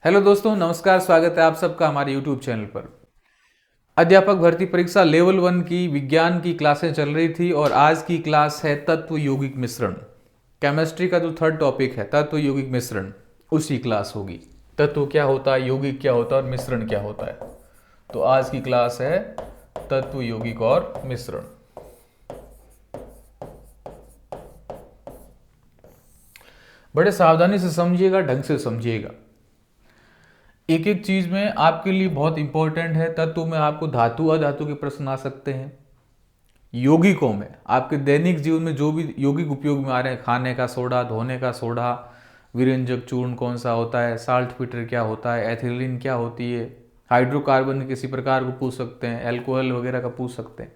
Hello दोस्तों, नमस्कार। स्वागत है आप सबका हमारे यूट्यूब चैनल पर। अध्यापक भर्ती परीक्षा लेवल 1 की विज्ञान की क्लासें चल रही थी और आज की क्लास है तत्व यौगिक मिश्रण। केमिस्ट्री का जो थर्ड टॉपिक है तत्व यौगिक मिश्रण, उसी क्लास होगी। तत्व क्या होता है, यौगिक क्या होता है और मिश्रण क्या होता है। तो आज की क्लास है तत्व यौगिक और मिश्रण। बड़े सावधानी से समझिएगा, ढंग से समझिएगा। एक एक चीज में आपके लिए बहुत इंपॉर्टेंट है। तत्व में आपको धातु अधातु के प्रश्न आ सकते हैं। यौगिकों में आपके दैनिक जीवन में जो भी यौगिक उपयोग में आ रहे हैं, खाने का सोडा, धोने का सोडा, विरंजक चूर्ण कौन सा होता है, साल्ट फिटर क्या होता है, एथिलीन क्या होती है, हाइड्रोकार्बन किसी प्रकार को पूछ सकते हैं, एल्कोहल वगैरह का पूछ सकते हैं।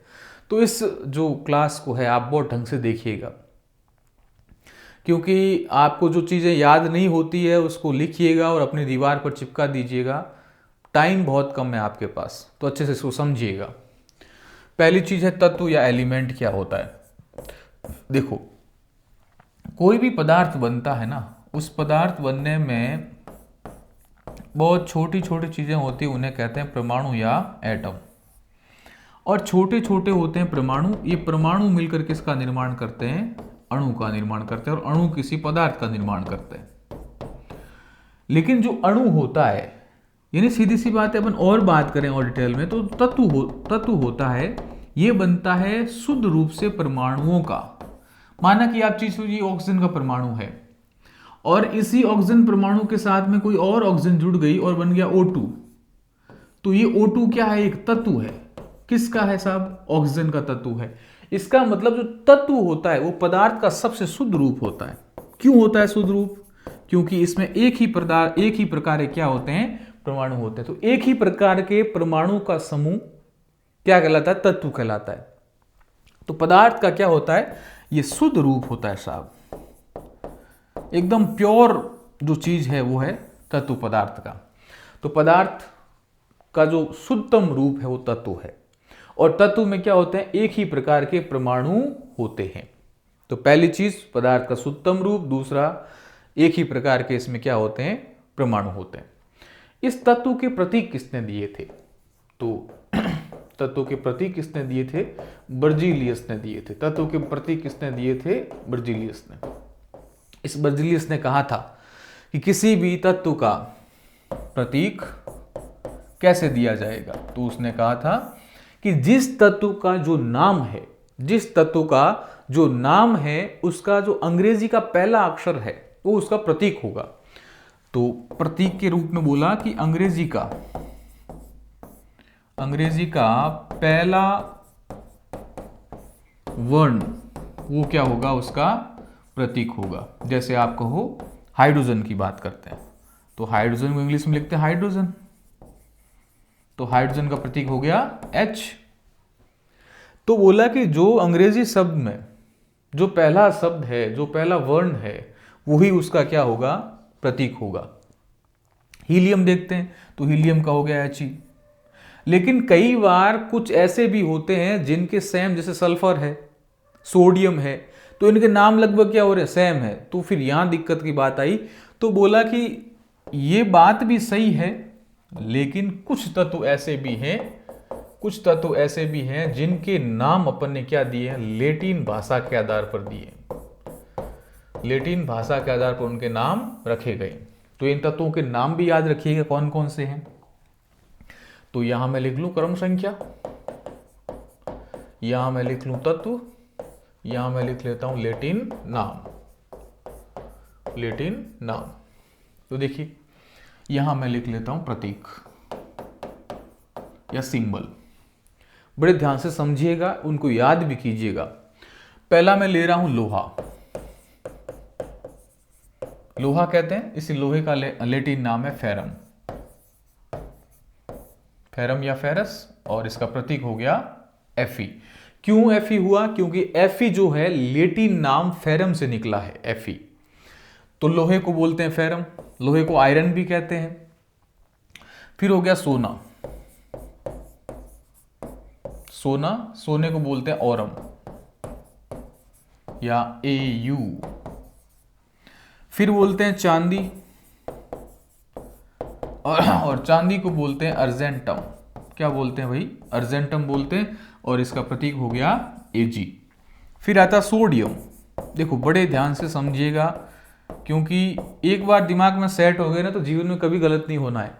तो इस जो क्लास को है आप बहुत ढंग से देखिएगा, क्योंकि आपको जो चीज़ें याद नहीं होती है उसको लिखिएगा और अपनी दीवार पर चिपका दीजिएगा। टाइम बहुत कम है आपके पास, तो अच्छे से इसको समझिएगा। पहली चीज़ है तत्व या एलिमेंट क्या होता है। देखो, कोई भी पदार्थ बनता है ना, उस पदार्थ बनने में बहुत छोटी छोटी चीज़ें होती हैं, उन्हें कहते हैं परमाणु या एटम। और छोटे छोटे होते हैं परमाणु। ये परमाणु मिलकर किसका निर्माण करते हैं, अणु का निर्माण करते हैं, और अणु किसी पदार्थ का निर्माण करते हैं। लेकिन जो अणु होता है, यानी सीधी सी बात है, अपन और बात करें और डिटेल में, तो तत्व होता है, ये बनता है शुद्ध रूप से परमाणुओं का। माना कि आप चीज सोचिए, ऑक्सीजन का परमाणु है और इसी ऑक्सीजन परमाणु के साथ में कोई और ऑक्सीजन जुड़ गई और बन गया O2। तो ये O2 क्या है, एक तत्व है। किसका है साहब, ऑक्सीजन का तत्व है। इसका मतलब जो तत्व होता है वो पदार्थ का सबसे शुद्ध रूप होता है। क्यों होता है शुद्ध रूप, क्योंकि इसमें एक ही प्रकार के क्या होते हैं, परमाणु होते हैं। तो एक ही प्रकार के परमाणु का समूह क्या कहलाता है, तत्व कहलाता है। तो पदार्थ का क्या होता है, ये शुद्ध रूप होता है साहब। एकदम प्योर जो चीज है वो है तत्व पदार्थ का। तो पदार्थ का जो शुद्धतम रूप है वो तत्व है। और तत्व में क्या होते हैं, एक ही प्रकार के परमाणु होते हैं। तो पहली चीज पदार्थ का शुद्धतम रूप, दूसरा एक ही प्रकार के इसमें क्या होते हैं, परमाणु होते हैं। इस तत्व के प्रतीक किसने दिए थे, तो तत्व के प्रतीक किसने दिए थे, बर्जीलियस ने दिए थे। तत्व के प्रतीक किसने दिए थे, बर्जीलियस ने। इस बर्जीलियस ने कहा था कि किसी भी तत्व का प्रतीक कैसे दिया जाएगा। तो उसने कहा था कि जिस तत्व का जो नाम है, जिस तत्व का जो नाम है उसका जो अंग्रेजी का पहला अक्षर है वो उसका प्रतीक होगा। तो प्रतीक के रूप में बोला कि अंग्रेजी का पहला वर्ण वो क्या होगा, उसका प्रतीक होगा। जैसे आप कहो हाइड्रोजन की बात करते हैं तो हाइड्रोजन को इंग्लिश में लिखते हैं हाइड्रोजन। तो हाइड्रोजन का प्रतीक हो गया H। तो बोला कि जो अंग्रेजी शब्द में जो पहला शब्द है, जो पहला वर्ण है, वही उसका क्या होगा, प्रतीक होगा। हीलियम देखते हैं तो हीलियम का हो गया He। लेकिन कई बार कुछ ऐसे भी होते हैं जिनके सेम, जैसे सल्फर है, सोडियम है, तो इनके नाम लगभग क्या हो रहे हैं, सेम है। तो फिर यहां दिक्कत की बात आई। तो बोला कि ये बात भी सही है, लेकिन कुछ तत्व ऐसे भी हैं जिनके नाम अपन ने क्या दिए हैं, लेटिन भाषा के आधार पर दिए। लेटिन भाषा के आधार पर उनके नाम रखे गए। तो इन तत्वों के नाम भी याद रखिएगा कौन कौन से हैं। तो यहां मैं लिख लूं क्रम संख्या, यहां मैं लिख लूं तत्व, यहां मैं लिख लेता हूं लेटिन नाम। तो देखिए यहां मैं लिख लेता हूं प्रतीक या सिंबल। बड़े ध्यान से समझिएगा, उनको याद भी कीजिएगा। पहला मैं ले रहा हूं लोहा। लोहा कहते हैं, इसी लोहे का लेटिन नाम है फेरम, फेरम या फेरस, और इसका प्रतीक हो गया Fe। क्यों Fe हुआ, क्योंकि Fe जो है लेटिन नाम फेरम से निकला है, Fe। तो लोहे को बोलते हैं फेरम, लोहे को आयरन भी कहते हैं। फिर हो गया सोना, सोने को बोलते हैं ओरम या Au। फिर बोलते हैं चांदी, और चांदी को बोलते हैं अर्जेंटम। क्या बोलते हैं भाई? अर्जेंटम बोलते हैं, और इसका प्रतीक हो गया Ag। फिर आता सोडियम। देखो बड़े ध्यान से समझिएगा, क्योंकि एक बार दिमाग में सेट हो गए ना तो जीवन में कभी गलत नहीं होना है।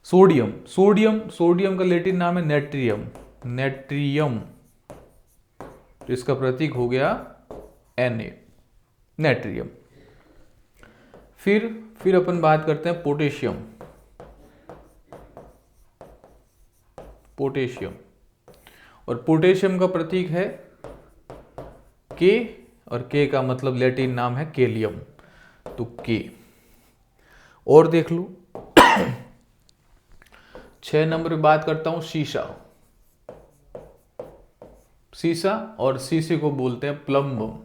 सोडियम, सोडियम, सोडियम का लैटिन नाम है नेट्रियम, नेट्रियम, तो इसका प्रतीक हो गया Na, नेट्रियम। फिर अपन बात करते हैं पोटेशियम। पोटेशियम, और पोटेशियम का प्रतीक है K, और K का मतलब लैटिन नाम है केलियम, तो K। और देख लो 6 नंबर पे बात करता हूं शीशा। शीशा, और शीशे को बोलते हैं प्लम्बम,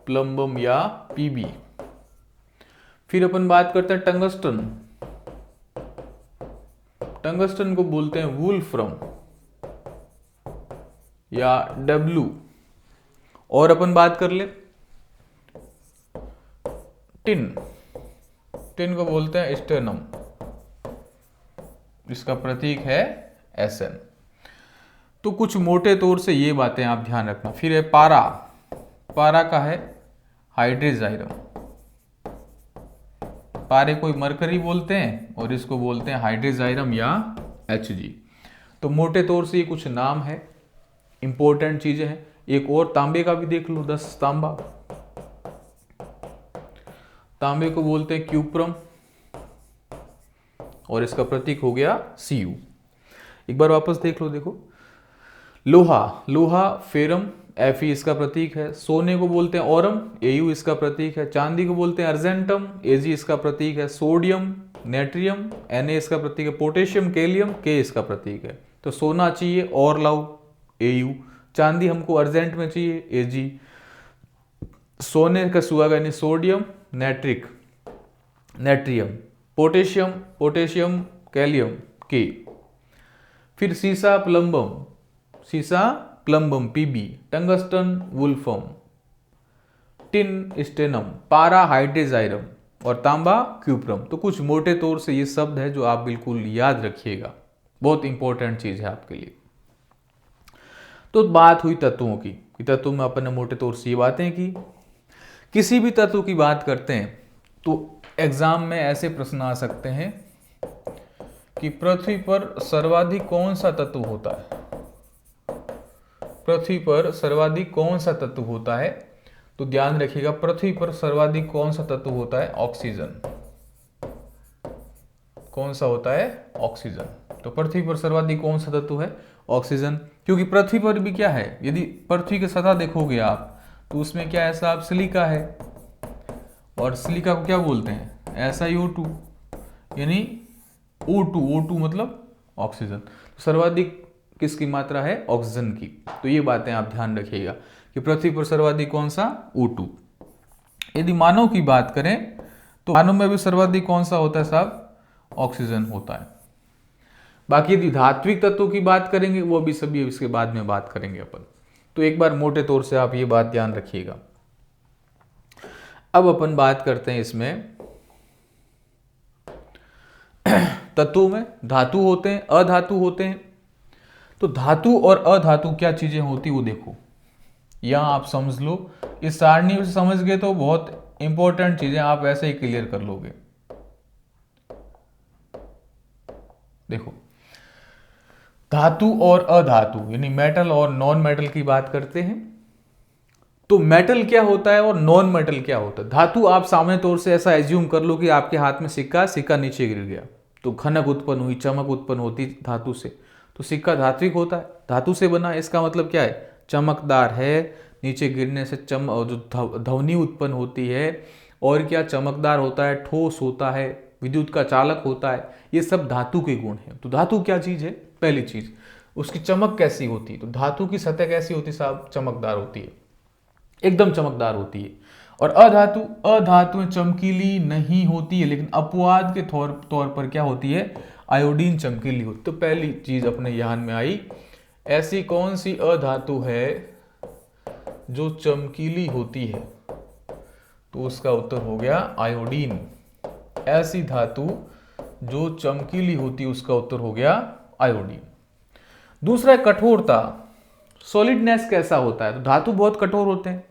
प्लम्बम या Pb। फिर अपन बात करते हैं टंगस्टन। टंगस्टन को बोलते हैं वुल्फ्रम या W। और अपन बात कर ले टिन। टिन को बोलते हैं स्टेनम, इसका प्रतीक है Sn। तो कुछ मोटे तौर से ये बातें आप ध्यान रखना। फिर है पारा। पारा का है हाइड्रेजाइरम। पारे को मरकरी बोलते हैं और इसको बोलते हैं हाइड्रेजाइरम या Hg। तो मोटे तौर से ये कुछ नाम है, इंपॉर्टेंट चीजें हैं। एक और तांबे का भी देख लो, 10 तांबा। तांबे को बोलते हैं क्यूप्रम, और इसका प्रतीक हो गया Cu। एक बार वापस देख लो, देखो लोहा, लोहा फेरम, Fe इसका प्रतीक है। सोने को बोलते हैं ओरम, Au इसका प्रतीक है। चांदी को बोलते हैं अर्जेंटम, Ag इसका प्रतीक है। सोडियम नेट्रियम, Na इसका प्रतीक है। पोटेशियम केलियम, K इसका प्रतीक है। तो सोना चाहिए और लाओ Au, चांदी हमको अर्जेंट में चाहिए Ag, सोने का सुहागा यानी सोडियम नेट्रिक, natrium, potassium, potassium kalium K। फिर सीसा प्लम्बम, सीसा plumbum Pb, tungsten wolfram, tin stannum, पारा हाइड्रेजाइरम, और तांबा क्यूप्रम। तो कुछ मोटे तौर से ये शब्द है जो आप बिल्कुल याद रखिएगा, बहुत इंपॉर्टेंट चीज है आपके लिए। तो बात हुई तत्वों की, तत्वों में अपन ने मोटे तौर से ये बातें की। किसी भी तत्व की बात करते हैं तो एग्जाम में ऐसे प्रश्न आ सकते हैं कि पृथ्वी पर सर्वाधिक कौन सा तत्व होता है? पृथ्वी पर सर्वाधिक कौन सा तत्व होता है? तो ध्यान रखिएगा, पृथ्वी पर सर्वाधिक कौन सा तत्व होता है? ऑक्सीजन। कौन सा होता है? ऑक्सीजन। तो पृथ्वी पर सर्वाधिक कौन सा तत्व है? ऑक्सीजन। क्योंकि पृथ्वी पर भी क्या है, यदि पृथ्वी की सतह देखोगे आप तो उसमें क्या है साहब? सिलिका है, और सिलिका को क्या बोलते हैं? SiO2 यानी O2, O2 मतलब ऑक्सीजन। तो सर्वाधिक किसकी मात्रा है? ऑक्सीजन की। तो ये बातें आप ध्यान रखिएगा कि पृथ्वी पर सर्वाधिक कौन सा? O2। यदि मानव की बात करें तो मानव में भी सर्वाधिक कौन सा होता है साहब? ऑक्सीजन होता है। बाकी यदि धात्विक तत्वों की बात करेंगे वो भी सभी इसके बाद में बात करेंगे अपन। तो एक बार मोटे तौर से आप ये बात ध्यान रखिएगा। अब अपन बात करते हैं इसमें तत्वों में धातु होते हैं, अधातु होते हैं। तो धातु और अधातु क्या चीजें होती वो देखो, यहां आप समझ लो। इस सारणी से समझ गए तो बहुत इंपॉर्टेंट चीजें आप ऐसे ही क्लियर कर लोगे। देखो धातु और अधातु यानी मेटल और नॉन मेटल की बात करते हैं। तो मेटल क्या होता है और नॉन मेटल क्या होता है? धातु आप सामान्य तौर से ऐसा एज्यूम कर लो कि आपके हाथ में सिक्का नीचे गिर गया तो खनक उत्पन्न हुई, चमक उत्पन्न होती धातु से। तो सिक्का धात्विक होता है, धातु से बना। इसका मतलब क्या है? चमकदार है, नीचे गिरने से जो ध्वनि उत्पन्न होती है, और क्या चमकदार होता है, ठोस होता है, विद्युत का चालक होता है। ये सब धातु के गुण हैं। तो धातु क्या चीज है? पहली चीज उसकी चमक कैसी होती है? तो धातु की सतह कैसी होती है साहब? चमकदार होती है, एकदम चमकदार होती है। और अधातु चमकीली नहीं होती है, लेकिन अपवाद के तौर पर क्या होती है? आयोडीन चमकीली होती। तो पहली चीज अपने ध्यान में आई, ऐसी कौन सी अधातु है जो चमकीली होती है? तो उसका उत्तर हो गया आयोडीन। ऐसी धातु जो चमकीली होती है, उसका उत्तर हो गया आयोडीन। दूसरा है कठोरता, सॉलिडनेस कैसा होता है? तो धातु बहुत कठोर होते हैं,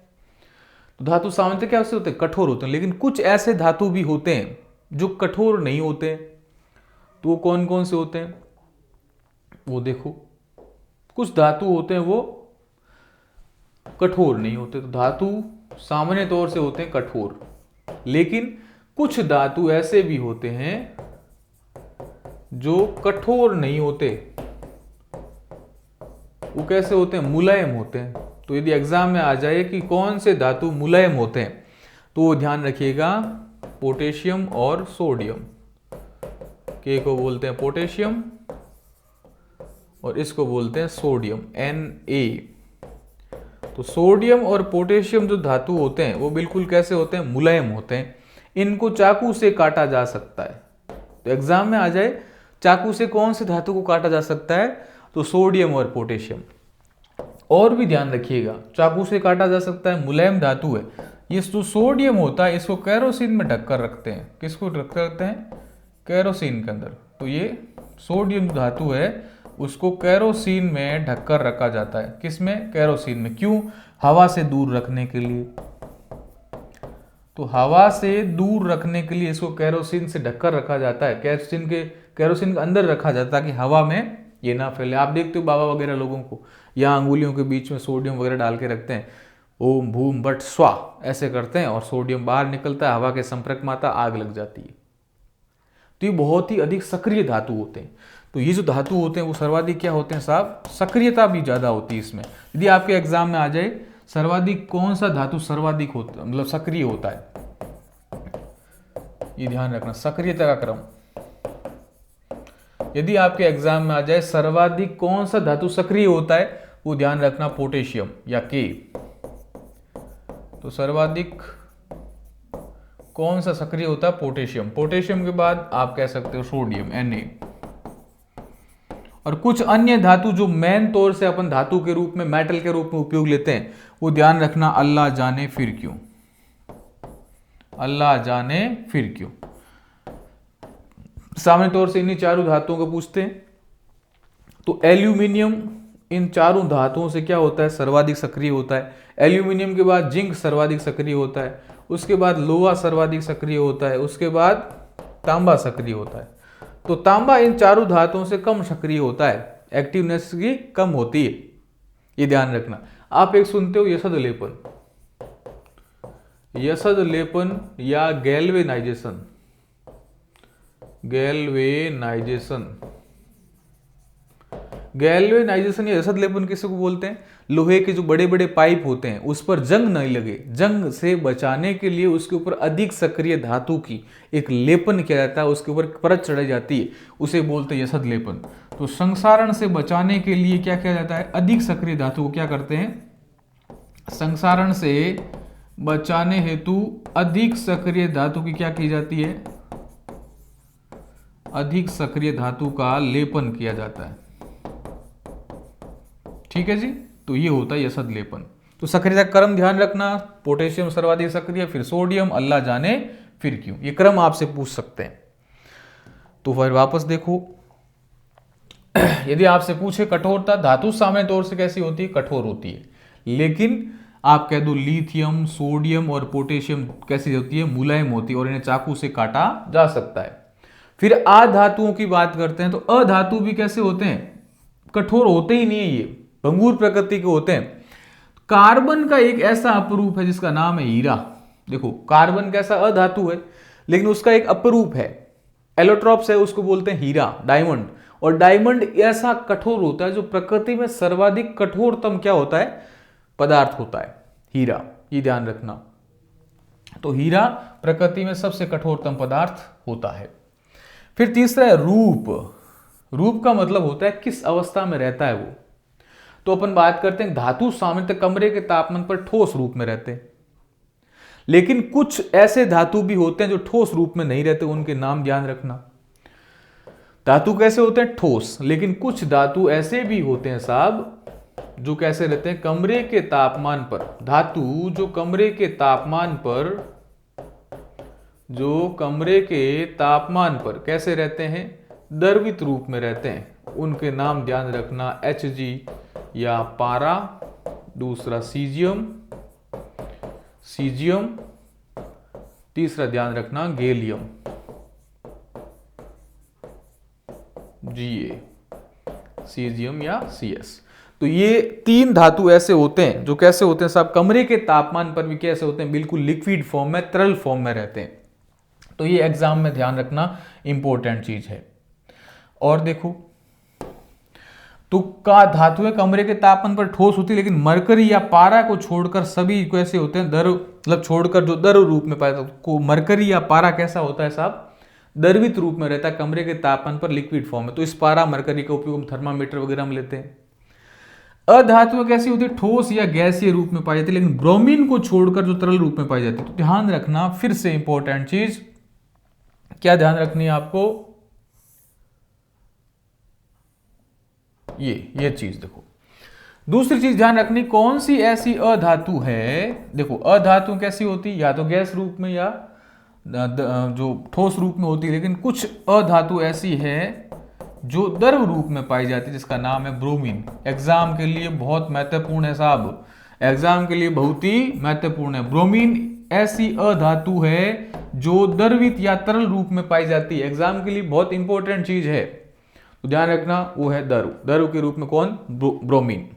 तो धातु सामान्यतः क्या होते हैं? कठोर होते हैं। लेकिन कुछ ऐसे धातु भी होते हैं जो कठोर नहीं होते, तो वो कौन कौन से होते हैं? वो देखो, कुछ धातु होते हैं वो कठोर नहीं होते। तो धातु सामान्य तौर से होते हैं कठोर, लेकिन कुछ धातु ऐसे भी होते हैं जो कठोर नहीं होते। वो कैसे होते हैं? मुलायम होते हैं। तो यदि एग्जाम में आ जाए कि कौन से धातु मुलायम होते हैं, तो वो ध्यान रखिएगा, पोटेशियम और सोडियम। के को बोलते हैं पोटेशियम और इसको बोलते हैं सोडियम, Na। तो सोडियम और पोटेशियम जो धातु होते हैं वो बिल्कुल कैसे होते हैं? मुलायम होते हैं। इनको चाकू से काटा जा सकता है। तो एग्जाम में आ जाए चाकू से कौन से धातु को काटा जा सकता है? तो सोडियम और पोटेशियम। और भी ध्यान रखिएगा, चाकू से काटा जा सकता है, मुलायम धातु है। ये जो सोडियम होता है इसको केरोसिन में ढककर रखते हैं। किसको ढककर रखते हैं? केरोसिन के अंदर। तो ये सोडियम धातु है उसको केरोसिन में ढककर रखा जाता है। किसमें? केरोसिन में। क्यों? हवा से दूर रखने के लिए। तो हवा से दूर रखने के लिए इसको केरोसिन से ढककर रखा जाता है। केरोसिन के अंदर रखा जाता है कि हवा में ये ना फैले। आप देखते हो बाबा वगैरह लोगों को यहाँ अंगुलियों के बीच में सोडियम वगैरह डाल के रखते हैं, ओम भूम बट स्वा ऐसे करते हैं और सोडियम बाहर निकलता है, हवा के संपर्क में आता, आग लग जाती है। तो ये बहुत ही अधिक सक्रिय धातु होते हैं। तो ये जो धातु होते हैं वो सर्वाधिक क्या होते हैं साहब? सक्रियता भी ज्यादा होती है इसमें। यदि आपके एग्जाम में आ जाए सर्वाधिक कौन सा धातु सर्वाधिक होता है, मतलब सक्रिय होता है, ये ध्यान रखना, सक्रियता का क्रम। यदि आपके एग्जाम में आ जाए सर्वाधिक कौन सा धातु सक्रिय होता है, वो ध्यान रखना पोटेशियम या के। तो सर्वाधिक कौन सा सक्रिय होता है? पोटेशियम। पोटेशियम के बाद आप कह सकते हो सोडियम, Na। और कुछ अन्य धातु जो मेन तौर से अपन धातु के रूप में, मेटल के रूप में उपयोग लेते हैं, वो ध्यान रखना, अल्लाह जाने फिर क्यों, अल्लाह जाने फिर क्यों। सामान्य तौर से इन्हीं चारों धातुओं को पूछते हैं। तो एल्यूमिनियम इन चारों धातुओं से क्या होता है? सर्वाधिक सक्रिय होता है। एल्यूमिनियम के बाद जिंक सर्वाधिक सक्रिय होता है, उसके बाद लोहा सर्वाधिक सक्रिय होता है, उसके बाद तांबा सक्रिय होता है। तो तांबा इन चारों धातुओं से कम सक्रिय होता है, एक्टिवनेस की कम होती है, ये ध्यान रखना। आप एक सुनते हो यसद लेपन, यसद लेपन या गैल्वेनाइजेशन, गैल्वेनाइजेशन, गैल्वेनाइजेशन या यसद लेपन किसी को बोलते हैं? लोहे के जो बड़े बड़े पाइप होते हैं उस पर जंग नहीं लगे, जंग से बचाने के लिए उसके ऊपर अधिक सक्रिय धातु की एक लेपन किया जाता है, उसके ऊपर परत चढ़ाई जाती है, उसे बोलते हैं यसद लेपन। तो संक्षारण से बचाने के लिए क्या किया जाता है? अधिक सक्रिय धातु को क्या करते हैं? संक्षारण से बचाने हेतु अधिक सक्रिय धातु की क्या की जाती है? अधिक सक्रिय धातु का लेपन किया जाता है। ठीक है जी, तो ये होता है यसद लेपन। तो सक्रियता क्रम ध्यान रखना, पोटेशियम सर्वाधिक सक्रिय, फिर सोडियम, अल्लाह जाने फिर क्यों, ये क्रम आपसे पूछ सकते हैं। तो फिर वापस देखो, यदि आपसे पूछे कठोरता, धातु सामान्य तौर से कैसी होती है? कठोर होती है। लेकिन आप कह दो लिथियम, सोडियम और पोटेशियम कैसी होती है? मुलायम होती है और इन्हें चाकू से काटा जा सकता है। फिर अधातुओं की बात करते हैं, तो अधातु भी कैसे होते हैं? कठोर होते ही नहीं है, ये भंगुर प्रकृति के होते हैं। कार्बन का एक ऐसा अपरूप है जिसका नाम है हीरा। देखो कार्बन कैसा अधातु है, लेकिन उसका एक अपरूप है, एलोट्रॉप्स है, उसको बोलते हैं हीरा, डायमंड। और डायमंड ऐसा कठोर होता है जो प्रकृति में सर्वाधिक कठोरतम क्या होता है? पदार्थ होता है, हीरा, ये ध्यान रखना। तो हीरा प्रकृति में सबसे कठोरतम पदार्थ होता है। फिर तीसरा है रूप। रूप का मतलब होता है किस अवस्था में रहता है वो। तो अपन बात करते हैं धातु सामान्यतः कमरे के तापमान पर ठोस रूप में रहते हैं, लेकिन कुछ ऐसे धातु भी होते हैं जो ठोस रूप में नहीं रहते, उनके नाम ध्यान रखना। धातु कैसे होते हैं? ठोस। लेकिन कुछ धातु ऐसे भी होते हैं साहब जो कैसे रहते हैं? कमरे के तापमान पर। धातु जो कमरे के तापमान पर जो कमरे के तापमान पर कैसे रहते हैं, द्रवित रूप में रहते हैं, उनके नाम ध्यान रखना, Hg या पारा, दूसरा सीजियम, तीसरा ध्यान रखना गैलियम, Ga, सीजियम या Cs। तो ये 3 धातु ऐसे होते हैं जो कैसे होते हैं साहब, कमरे के तापमान पर भी कैसे होते हैं, बिल्कुल लिक्विड फॉर्म में, तरल फॉर्म में रहते हैं। तो ये एग्जाम में ध्यान रखना इंपॉर्टेंट चीज है। और देखो, तो का धातुएं कमरे के तापमान पर ठोस होती है, लेकिन मरकरी या पारा को छोड़कर सभी कैसे होते हैं, द्रव, मतलब छोड़कर जो द्रव रूप में पाया को मरकरी या पारा कैसा होता है साहब, द्रवित रूप में रहता है, कमरे के तापमान पर लिक्विड फॉर्म में। तो इस पारा मरकरी का उपयोग हम थर्मामीटर वगैरह में लेते हैं। अधातुएं कैसी होती है, ठोस या गैसीय रूप में पाई जाती है, लेकिन ब्रोमीन को छोड़कर जो तरल रूप में पाई जाती है। तो ध्यान रखना, फिर से इंपॉर्टेंट चीज क्या ध्यान रखनी है आपको, ये चीज देखो। दूसरी चीज ध्यान रखनी, कौन सी ऐसी अधातु है, देखो अधातु कैसी होती है, या तो गैस रूप में या जो ठोस रूप में होती है, लेकिन कुछ अधातु ऐसी है जो द्रव रूप में पाई जाती है, जिसका नाम है ब्रोमीन। एग्जाम के लिए बहुत महत्वपूर्ण है साहब, एग्जाम के लिए बहुत ही महत्वपूर्ण है। ब्रोमीन ऐसी अधातु है जो द्रवित या तरल रूप में पाई जाती है, एग्जाम के लिए बहुत इंपॉर्टेंट चीज है, तो ध्यान रखना, वो है द्रव के रूप में कौन, ब्रोमीन।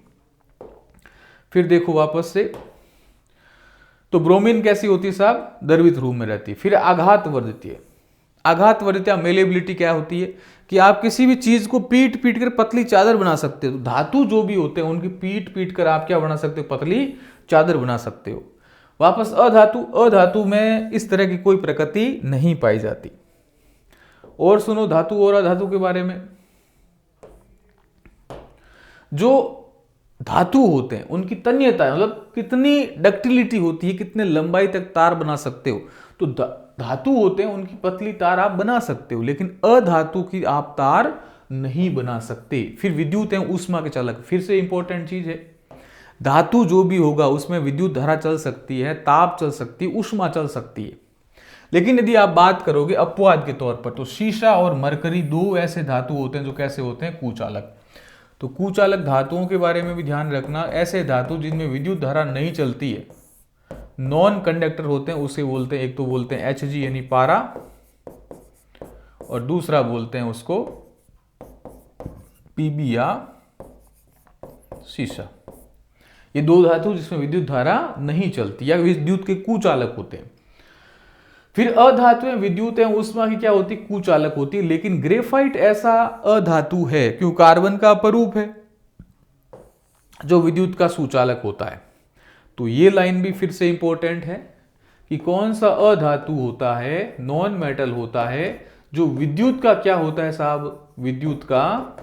फिर देखो वापस से, तो ब्रोमीन कैसी होती है साहब, द्रवित रूप में रहती है। फिर आघात वर्धित, आघात वर्धित या मेलेबिलिटी क्या होती है कि आप किसी भी चीज को पीट पीट कर पतली चादर बना सकते हो। तो धातु जो भी होते हैं उनकी पीट पीट कर आप क्या बना सकते हो, पतली चादर बना सकते हो। वापस अधातु में इस तरह की कोई प्रकृति नहीं पाई जाती। और सुनो धातु और अधातु के बारे में, जो धातु होते हैं उनकी तन्यता, मतलब कितनी डक्टिलिटी होती है, कितने लंबाई तक तार बना सकते हो। तो धातु होते हैं उनकी पतली तार आप बना सकते हो, लेकिन अधातु की आप तार नहीं बना सकते। फिर विद्युत है ऊष्मा के चालक, फिर से इंपॉर्टेंट चीज है, धातु जो भी होगा उसमें विद्युत धारा चल सकती है, ताप चल सकती है, ऊष्मा चल सकती है। लेकिन यदि आप बात करोगे अपवाद के तौर पर, तो शीशा और मरकरी 2 ऐसे धातु होते हैं जो कैसे होते हैं, कुचालक। तो कुचालक धातुओं के बारे में भी ध्यान रखना, ऐसे धातु जिनमें विद्युत धारा नहीं चलती है, नॉन कंडक्टर होते हैं, उसे बोलते हैं, एक तो बोलते हैं Hg यानी पारा, और दूसरा बोलते हैं उसको Pb या शीशा। ये 2 धातु जिसमें विद्युत धारा नहीं चलती या विद्युत के कुचालक होते हैं। फिर अधातुएं विद्युत एवं ऊष्मा की क्या होती, कुचालक होती है। लेकिन ग्रेफाइट ऐसा अधातु है, क्यों, कार्बन का अपरूप है, जो विद्युत का सुचालक होता है। तो ये लाइन भी फिर से इंपॉर्टेंट है कि कौन सा अधातु होता है, नॉन मेटल होता है, जो विद्युत का क्या होता है साहब, विद्युत का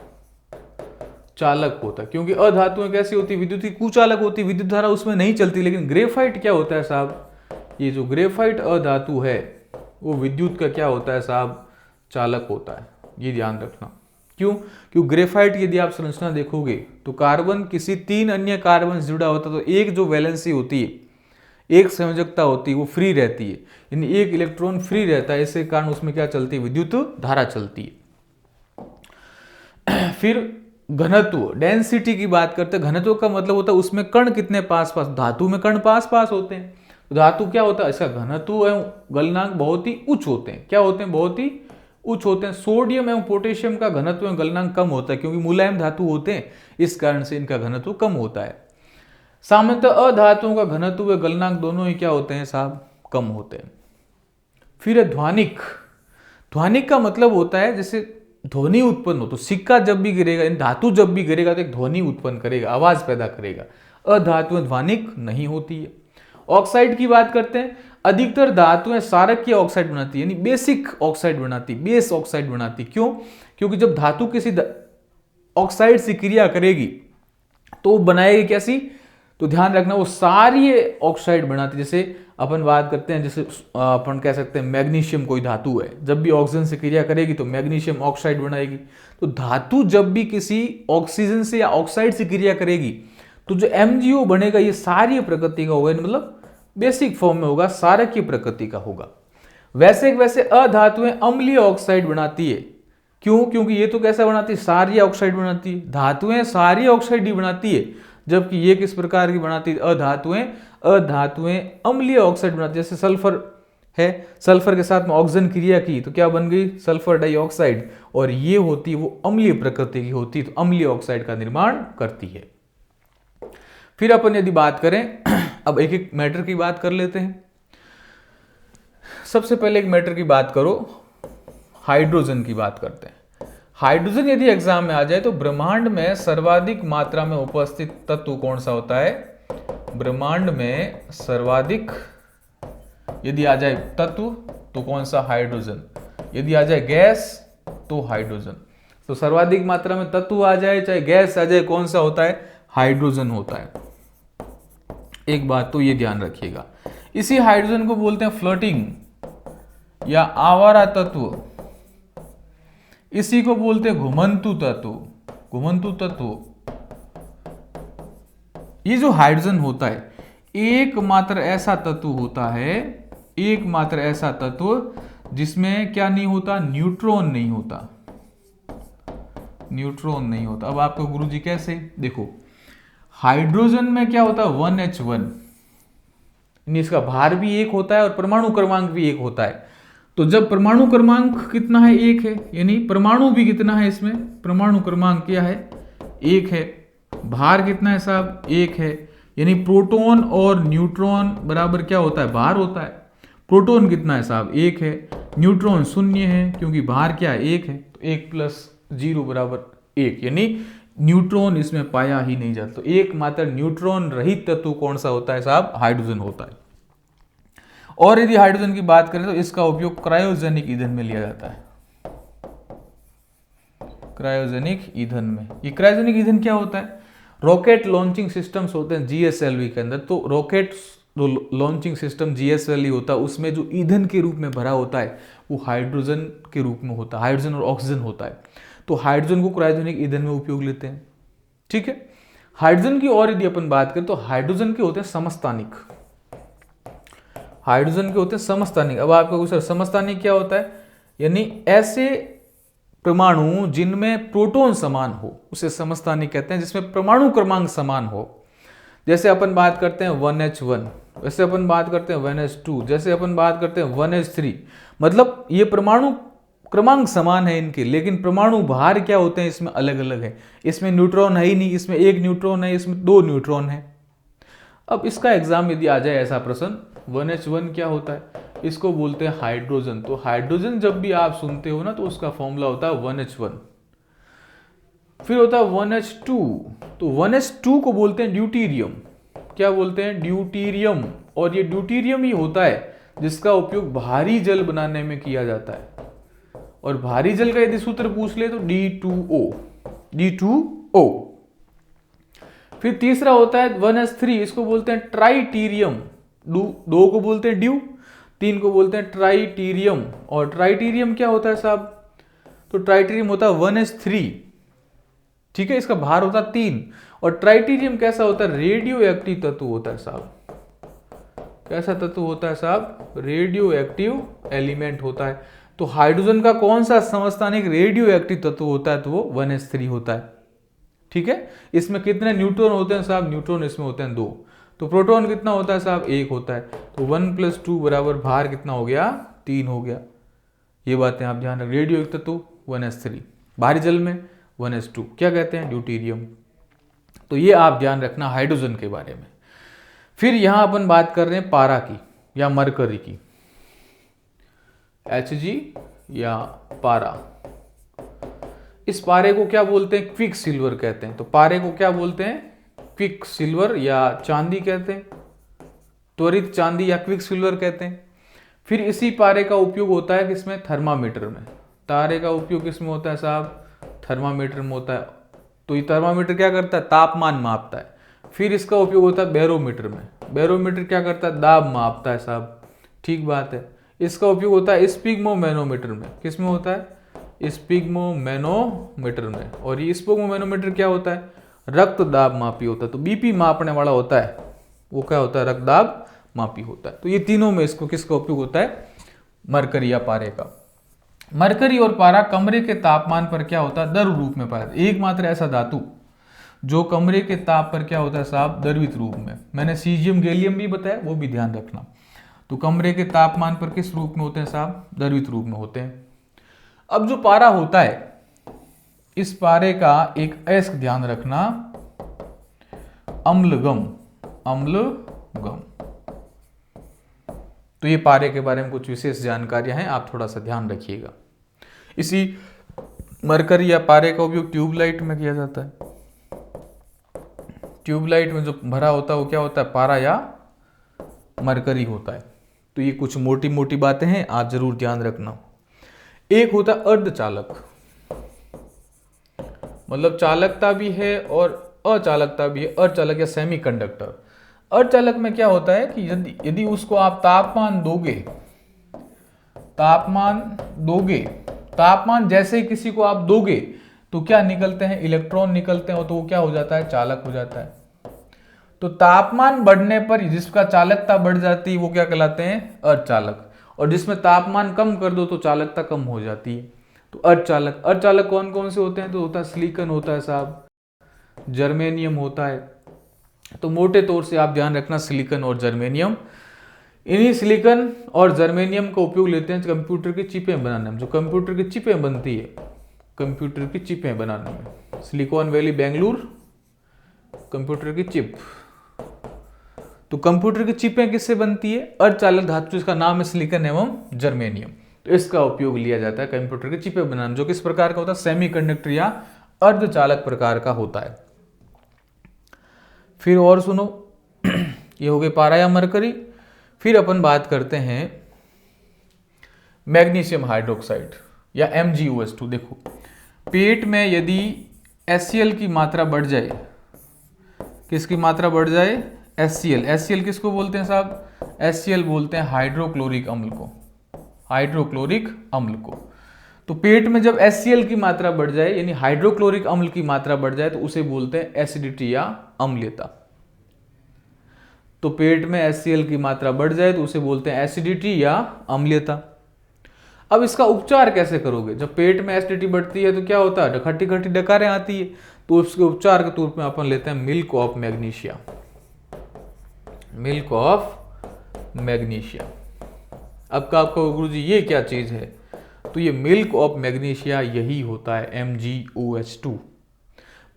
चालक होता है। क्योंकि अधातुएं कैसी होती, विद्युत की कुचालक होती, विद्युत धारा उसमें नहीं चलती। लेकिन ग्रेफाइट क्या होता है साहब, ये जो ग्रेफाइट अधातु है वो विद्युत का क्या होता है साहब, चालक होता है। ये ध्यान रखना, क्यों ग्रेफाइट यदि आप संरचना देखोगे तो कार्बन किसी 3 अन्य कार्बन से जुड़ा होता है, तो एक जो वैलेंसी होती है, एक संयोजकता होती है, वो फ्री रहती है, यानी एक इलेक्ट्रॉन फ्री रहता है, इसके कारण उसमें क्या चलती है, विद्युत धारा चलती है। फिर घनत्व, डेंसिटी की बात करते हैं। घनत्व का मतलब होता है उसमें कण कितने पास पास, धातु में कण पास पास होते हैं। धातु क्या होता है, इसका घनत्व एवं गलनांक बहुत ही उच्च होते हैं। क्या होते हैं, बहुत ही उच्च होते हैं। सोडियम एवं पोटेशियम का घनत्व एवं गलनांक कम होता है, क्योंकि मुलायम धातु होते हैं, इस कारण से इनका घनत्व कम होता है। सामान्यतः अधातुओं का घनत्व व गलनांक दोनों ही क्या होते हैं साहब, कम होते हैं। फिर ध्वनिक, ध्वनिक का मतलब होता है जैसे ध्वनि उत्पन्न हो, तो सिक्का जब भी गिरेगा, धातु जब भी गिरेगा तो एक ध्वनि उत्पन्न करेगा, आवाज पैदा करेगा। अधातुएं ध्वनिक नहीं होती है। ऑक्साइड की बात करते हैं, अधिकतर धातुएं क्षारकीय ऑक्साइड बनाती है, यानी बेसिक ऑक्साइड बनाती, बेस ऑक्साइड बनाती। क्यों, क्योंकि जब धातु किसी ऑक्साइड से क्रिया करेगी तो वो बनाएगी कैसी, तो ध्यान रखना वो सारी ऑक्साइड बनाती। जैसे अपन बात करते हैं, जैसे अपन कह सकते हैं मैग्नीशियम कोई धातु है, जब भी ऑक्सीजन से क्रिया करेगी तो मैग्नीशियम ऑक्साइड बनाएगी। तो धातु जब भी किसी ऑक्सीजन से या ऑक्साइड से क्रिया करेगी तो जो MgO बनेगा ये सारी प्रकृति का होगा, मतलब बेसिक फॉर्म में होगा, क्षारकीय प्रकृति का होगा। वैसे अधातुएं अम्लीय ऑक्साइड बनाती है। क्यों? क्योंकि ये तो कैसा बनाती है, क्षारीय ऑक्साइड बनाती है। धातुएं क्षारीय ऑक्साइड ही बनाती है, जबकि ये किस प्रकार की बनाती है, अधातुएं अम्लीय ऑक्साइड बनाती है। जैसे सल्फर है, सल्फर के साथ में ऑक्सीजन क्रिया की तो क्या बन गई, सल्फर डाइऑक्साइड, और ये होती है वो अम्लीय प्रकृति की होती है, तो अम्लीय ऑक्साइड का निर्माण करती है। फिर अपन यदि बात करें, अब एक एक मैटर की बात कर लेते हैं। सबसे पहले एक मैटर की बात करो, हाइड्रोजन की बात करते हैं। हाइड्रोजन यदि एग्जाम में आ जाए तो ब्रह्मांड में सर्वाधिक मात्रा में उपस्थित तत्व कौन सा होता है, ब्रह्मांड में सर्वाधिक यदि आ जाए तत्व तो कौन सा, हाइड्रोजन। यदि आ जाए गैस तो हाइड्रोजन। तो सर्वाधिक मात्रा में तत्व आ जाए चाहे गैस आ जाए, कौन सा होता है, हाइड्रोजन होता है। एक बात तो ये ध्यान रखिएगा। इसी हाइड्रोजन को बोलते हैं फ्लोटिंग या आवारा तत्व, इसी को बोलते हैं घुमंतु तत्व, घुमंतु तत्व। ये जो हाइड्रोजन होता है एकमात्र ऐसा तत्व होता है, एकमात्र ऐसा तत्व जिसमें क्या नहीं होता, न्यूट्रॉन नहीं होता, न्यूट्रॉन नहीं होता। अब आपको गुरुजी कैसे, देखो हाइड्रोजन में क्या होता है 1H1, इसका भार भी एक होता है और परमाणु क्रमांक भी एक होता है। तो जब परमाणु क्रमांक कितना है, एक है, यानी परमाणु भी कितना है इसमें, परमाणु क्रमांक क्या है, एक है। भार कितना है साहब, एक है, यानी प्रोटॉन और न्यूट्रॉन बराबर क्या होता है, भार होता है। प्रोटॉन कितना है साहब, एक है, न्यूट्रॉन शून्य है, क्योंकि भार क्या है, एक है, तो 1 + 0 = 1, यानी न्यूट्रॉन इसमें पाया ही नहीं जाता। तो एकमात्र न्यूट्रॉन रहित तत्व कौन सा होता है साहब, हाइड्रोजन होता है। और यदि हाइड्रोजन की बात करें तो इसका उपयोग क्रायोजेनिक ईंधन में लिया जाता है, क्रायोजेनिक ईंधन में। ये क्रायोजेनिक ईंधन क्या होता है, रॉकेट लॉन्चिंग सिस्टम्स होते हैं जीएसएलवी के अंदर, तो रॉकेट लॉन्चिंग सिस्टम जीएसएलवी होता है, उसमें जो ईंधन के रूप में भरा होता है वो हाइड्रोजन के रूप में होता है, हाइड्रोजन और ऑक्सीजन होता है। तो हाइड्रोजन को क्रायोजेनिक ईंधन में उपयोग लेते हैं, ठीक है। हाइड्रोजन की और यदि अपन बात करें तो हाइड्रोजन के होते हैं समस्थानिक, हाइड्रोजन के होते हैं समस्थानिक। अब आपको पूछा समस्थानिक क्या होता है, यानी ऐसे परमाणु जिनमें प्रोटॉन समान हो उसे समस्थानिक कहते हैं, जिसमें परमाणु क्रमांक समान हो। जैसे अपन बात करते हैं 1H1, वैसे अपन बात करते हैं 1H2, जैसे अपन बात करते हैं 1H3, मतलब ये परमाणु क्रमांक समान है इनके, लेकिन परमाणु भार क्या होते हैं इसमें अलग अलग है। इसमें न्यूट्रॉन है ही नहीं, इसमें 1 न्यूट्रॉन है, इसमें 2 न्यूट्रॉन है। अब इसका एग्जाम यदि आ जाए ऐसा प्रश्न, 1H1 क्या होता है, इसको बोलते हैं हाइड्रोजन। तो हाइड्रोजन जब भी आप सुनते हो ना तो उसका फॉर्मूला होता है 1H1। फिर होता है 1H2, तो 1H2 को बोलते हैं ड्यूटीरियम। क्या बोलते हैं, ड्यूटीरियम। और ये ड्यूटीरियम ही होता है जिसका उपयोग भारी जल बनाने में किया जाता है। और भारी जल का यदि सूत्र पूछ ले तो D2O, D2O। फिर तीसरा होता है 1H3, इसको बोलते हैं ट्राइटीरियम। 2 को बोलते हैं ड्यू, 3 को बोलते हैं ट्राइटीरियम। और ट्राइटीरियम क्या होता है साहब, तो ट्राइटीरियम होता है 1H3, ठीक है, इसका भार होता है 3। और ट्राइटीरियम कैसा होता है, रेडियो एक्टिव तत्व होता है साहब। कैसा तत्व होता है साहब, रेडियो एक्टिव एलिमेंट होता है। तो हाइड्रोजन का कौन सा समस्थानिक रेडियो एक्टिव तत्व होता है, तो वो 1H3 होता है, ठीक है। इसमें कितने न्यूट्रॉन होते हैं साहब, न्यूट्रॉन इसमें होते हैं 2। तो प्रोटॉन कितना होता है साहब, 1 होता है। तो 1 + 2 = भार कितना हो गया, 3 हो गया। ये बातें आप ध्यान रखें। रेडियो एक्टिव तत्व 1H3, भारी जल में 1H2, क्या कहते हैं, ड्यूटीरियम। तो ये आप ध्यान रखना हाइड्रोजन के बारे में। फिर यहां अपन बात कर रहे हैं पारा की या मरकरी की, Hg या पारा। इस पारे को क्या बोलते हैं, क्विक सिल्वर कहते हैं। तो पारे को क्या बोलते हैं, क्विक सिल्वर या चांदी कहते हैं, त्वरित चांदी या क्विक सिल्वर कहते हैं। फिर इसी पारे का उपयोग होता है किसमें, थर्मामीटर में। तारे का उपयोग किसमें होता है साहब, थर्मामीटर में होता है। तो ये थर्मामीटर क्या करता है, तापमान मापता है। फिर इसका उपयोग होता है बैरोमीटर में। बैरोमीटर क्या करता है, दाब मापता है साहब, ठीक बात है। इसका उपयोग होता है स्पिग्मोमैनोमीटर में। किसमें होता है, स्पिग्मोमैनोमीटर में। और ये स्पिग्मोमैनोमीटर क्या होता है, रक्त दाब मापी होता है। तो बीपी मापने वाला होता है वो क्या होता है, रक्त दाब मापी होता है। तो ये तीनों में इसको किसका उपयोग होता है, मरकरी या पारे का। मरकरी और पारा कमरे के तापमान पर क्या होता है, द्रव रूप में पाया जाता है। एकमात्र ऐसा धातु जो कमरे के ताप पर क्या होता है साहब, द्रवित रूप में। मैंने सीजियम गैलियम भी बताया, वो भी ध्यान रखना। तो कमरे के तापमान पर किस रूप में होते हैं साहब, द्रवित रूप में होते हैं। अब जो पारा होता है, इस पारे का एक एस्क ध्यान रखना, अम्लगम, अम्लगम। तो ये पारे के बारे में कुछ विशेष जानकारियां हैं, आप थोड़ा सा ध्यान रखिएगा। इसी मरकरी या पारे का उपयोग ट्यूबलाइट में किया जाता है। ट्यूबलाइट में जो भरा होता है वो क्या होता है, पारा या मरकरी होता है। तो ये कुछ मोटी मोटी बातें हैं, आप जरूर ध्यान रखना। एक होता है अर्धचालक, मतलब चालकता भी है और अचालकता भी है, अर्धचालक या सेमीकंडक्टर। अर्धचालक में क्या होता है कि यदि उसको आप तापमान तापमान जैसे ही किसी को आप दोगे तो क्या निकलते हैं, इलेक्ट्रॉन निकलते हैं, तो वो क्या हो जाता है, चालक हो जाता है। तो तापमान बढ़ने पर जिसका चालकता बढ़ जाती है वो क्या कहलाते हैं, अर्धचालक। और जिसमें तापमान कम कर दो तो चालकता कम हो जाती है। तो अर्धचालक कौन कौन से होते हैं, तो होता है सिलिकॉन होता है साहब, जर्मेनियम होता है। तो मोटे तौर से आप ध्यान रखना, सिलिकॉन और जर्मेनियम। इन्हीं सिलिकॉन और जर्मेनियम का उपयोग लेते हैं कंप्यूटर की चिपें बनाने में। जो कंप्यूटर की चिपें बनती है, कंप्यूटर की चिपें बनाने में, सिलिकॉन वैली बेंगलुरु कंप्यूटर की चिप। तो कंप्यूटर की चिपें किससे बनती है, अर्धचालक धातु जिसका नाम है सिलिकॉन एवं जर्मेनियम। तो इसका उपयोग लिया जाता है कंप्यूटर की चिपें बनाने, जो किस प्रकार का होता है, सेमीकंडक्टर या अर्धचालक प्रकार का होता है। फिर और सुनो, ये हो गए पारा या मरकरी। फिर अपन बात करते हैं मैग्नीशियम हाइड्रोक्साइड या MgOH2। देखो, पेट में यदि HCl की मात्रा बढ़ जाए, किसकी मात्रा बढ़ जाए, HCl किसको बोलते हैं साहब, HCl बोलते हैं हाइड्रोक्लोरिक अम्ल को, हाइड्रोक्लोरिक अम्ल को। तो पेट में जब HCl की मात्रा बढ़ जाए, यानी हाइड्रोक्लोरिक अम्ल की मात्रा बढ़ जाए, तो उसे बोलते हैं एसिडिटी या अम्लीयता। तो पेट में HCl की मात्रा बढ़ जाए तो उसे बोलते हैं एसिडिटी या अम्लीयता। अब इसका उपचार कैसे करोगे, जब पेट में एसिडिटी बढ़ती है तो क्या होता है, खट्टी खट्टी डकारें आती है। तो उसके उपचार के तौर पे अपन लेते हैं milk of magnesia, milk of magnesia. अब का आपको गुरुजी ये क्या चीज है, तो ये मिल्क ऑफ मैग्नीशिया यही होता है MgOH2,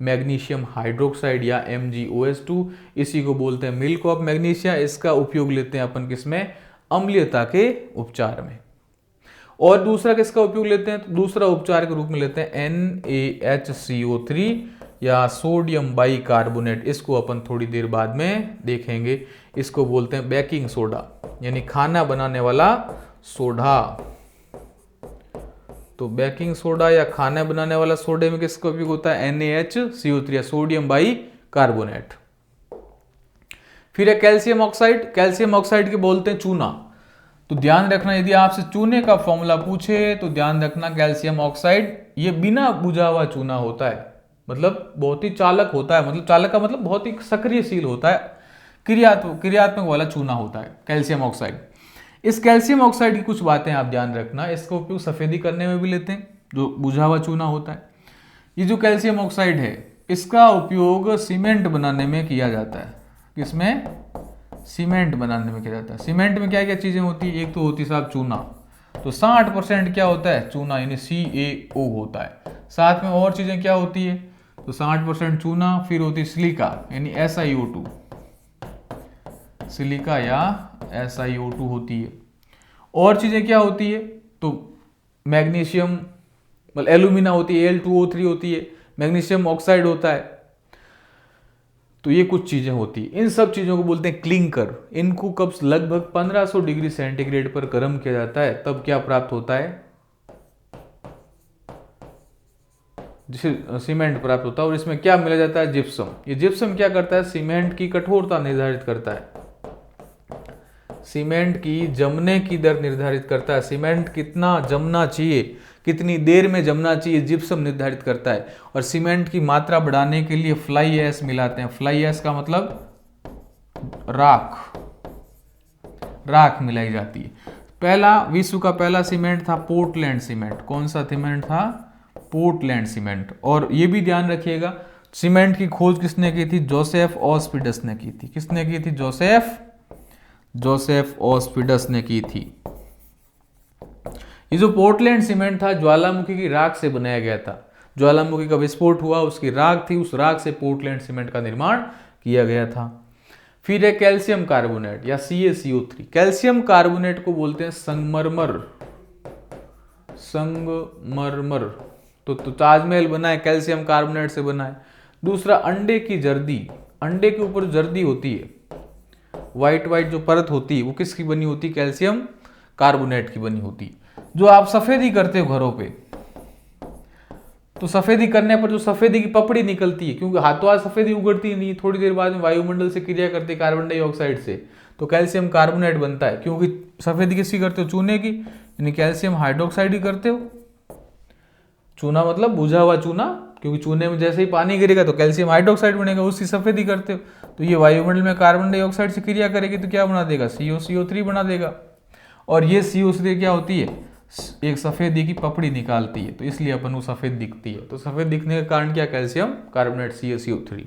मैग्नीशियम हाइड्रोक्साइड या MgOH2। इसी को बोलते हैं मिल्क ऑफ मैग्नीशिया। इसका उपयोग लेते हैं अपन किसमें, अम्लीयता के उपचार में। और दूसरा किसका उपयोग लेते हैं, तो दूसरा उपचार के रूप में लेते हैं NaHCO3 या सोडियम बाइकार्बोनेट। इसको अपन थोड़ी देर बाद में देखेंगे। इसको बोलते हैं बेकिंग सोडा, यानी खाना बनाने वाला सोडा। तो बेकिंग सोडा या खाना बनाने वाला सोडे में किसका उपयोग होता है, NaHCO3 या सोडियम बाइकार्बोनेट। फिर है कैल्शियम ऑक्साइड। कैल्शियम ऑक्साइड के बोलते हैं चूना। तो ध्यान रखना, यदि आपसे चूने का फॉर्मूला पूछे तो ध्यान रखना कैल्शियम ऑक्साइड ये बिना बुझा हुआ चूना होता है, मतलब बहुत ही चालक होता है। मतलब चालक का मतलब बहुत ही सक्रियशील होता है, क्रियात्मक वाला चूना होता है कैल्शियम ऑक्साइड। इस कैल्शियम ऑक्साइड की कुछ बातें आप ध्यान रखना। इसका उपयोग सफेदी करने में भी लेते हैं, जो बुझा हुआ चूना होता है। ये जो कैल्शियम ऑक्साइड है, इसका उपयोग सीमेंट बनाने में किया जाता है। किसमें, सीमेंट बनाने में किया जाता है। सीमेंट में क्या क्या चीजें होती है, एक तो होती है साहब चूना। तो 60% क्या होता है, चूना, यानी CaO होता है। साथ में और चीजें क्या होती है, तो 60% चूना। फिर होती है सिलिका, यानी SiO2, सिलिका या SiO2 होती है। और चीजें क्या होती है, तो मैग्नीशियम, मतलब एल्यूमिना होती है, Al2O3 होती है, मैग्नीशियम ऑक्साइड होता है। तो ये कुछ चीजें होती है। इन सब चीजों को बोलते हैं क्लिंकर। इनको कब लगभग 1500 डिग्री सेंटीग्रेड पर गर्म किया जाता है, तब क्या प्राप्त होता है, जिसे सीमेंट प्राप्त होता है। और इसमें क्या मिला जाता है, जिप्सम। ये जिप्सम क्या करता है, सीमेंट की कठोरता निर्धारित करता है, सीमेंट की जमने की दर निर्धारित करता है। सीमेंट कितना जमना चाहिए, कितनी देर में जमना चाहिए, जिप्सम निर्धारित करता है। और सीमेंट की मात्रा बढ़ाने के लिए फ्लाई ऐश मिलाते हैं। फ्लाई ऐश का मतलब राख, राख मिलाई जाती है। विश्व का पहला सीमेंट था पोर्टलैंड सीमेंट। कौन सा सीमेंट था? Portland cement. और ये भी ध्यान रखिएगा, सीमेंट की खोज किसने की थी? जोसेफ ऑस्पिडस ने की थी। किसने की थी? जोसेफ ऑस्पिडस ने की थी। ये जो पोर्टलैंड सीमेंट था ज्वालामुखी की राख से बनाया गया था। ज्वालामुखी का विस्फोट हुआ, उसकी राख थी, उस राख से पोर्टलैंड सीमेंट का निर्माण किया गया था। फिर है कैल्शियम कार्बोनेट या CaCO3। कैल्शियम कार्बोनेट को बोलते हैं संगमरमर। तो ताजमहल बना है कैल्शियम कार्बोनेट से बना है। दूसरा अंडे की जर्दी, अंडे के ऊपर जर्दी होती है, व्हाइट जो परत होती है वो किसकी बनी होती है? कैल्शियम कार्बोनेट की बनी होती है। जो आप सफेदी करते हो घरों पे, तो सफेदी करने पर जो सफेदी की पपड़ी निकलती है, क्योंकि हाथों हाथ सफेदी उगड़ती नहीं, थोड़ी देर बाद में वायुमंडल से क्रिया करती है कार्बन डाइऑक्साइड से, तो कैल्शियम कार्बोनेट बनता है। क्योंकि सफेदी किसकी करते हो? चूने की, यानी कैल्शियम हाइड्रोक्साइड ही करते हो। चूना मतलब बुझा हुआ चूना, क्योंकि चूने में जैसे ही पानी गिरेगा तो कैल्शियम हाइड्रोक्साइड बनेगा, उसकी सफेदी करते हो। तो ये वायुमंडल में कार्बन डाइऑक्साइड से क्रिया करेगी तो क्या बना देगा? CaCO3 बना देगा। और ये CO3 क्या होती है? एक सफेदी की पपड़ी निकालती है, तो इसलिए अपन को सफेद दिखती है। तो सफेद दिखने का कारण क्या? Calcium carbonate, CaCO3।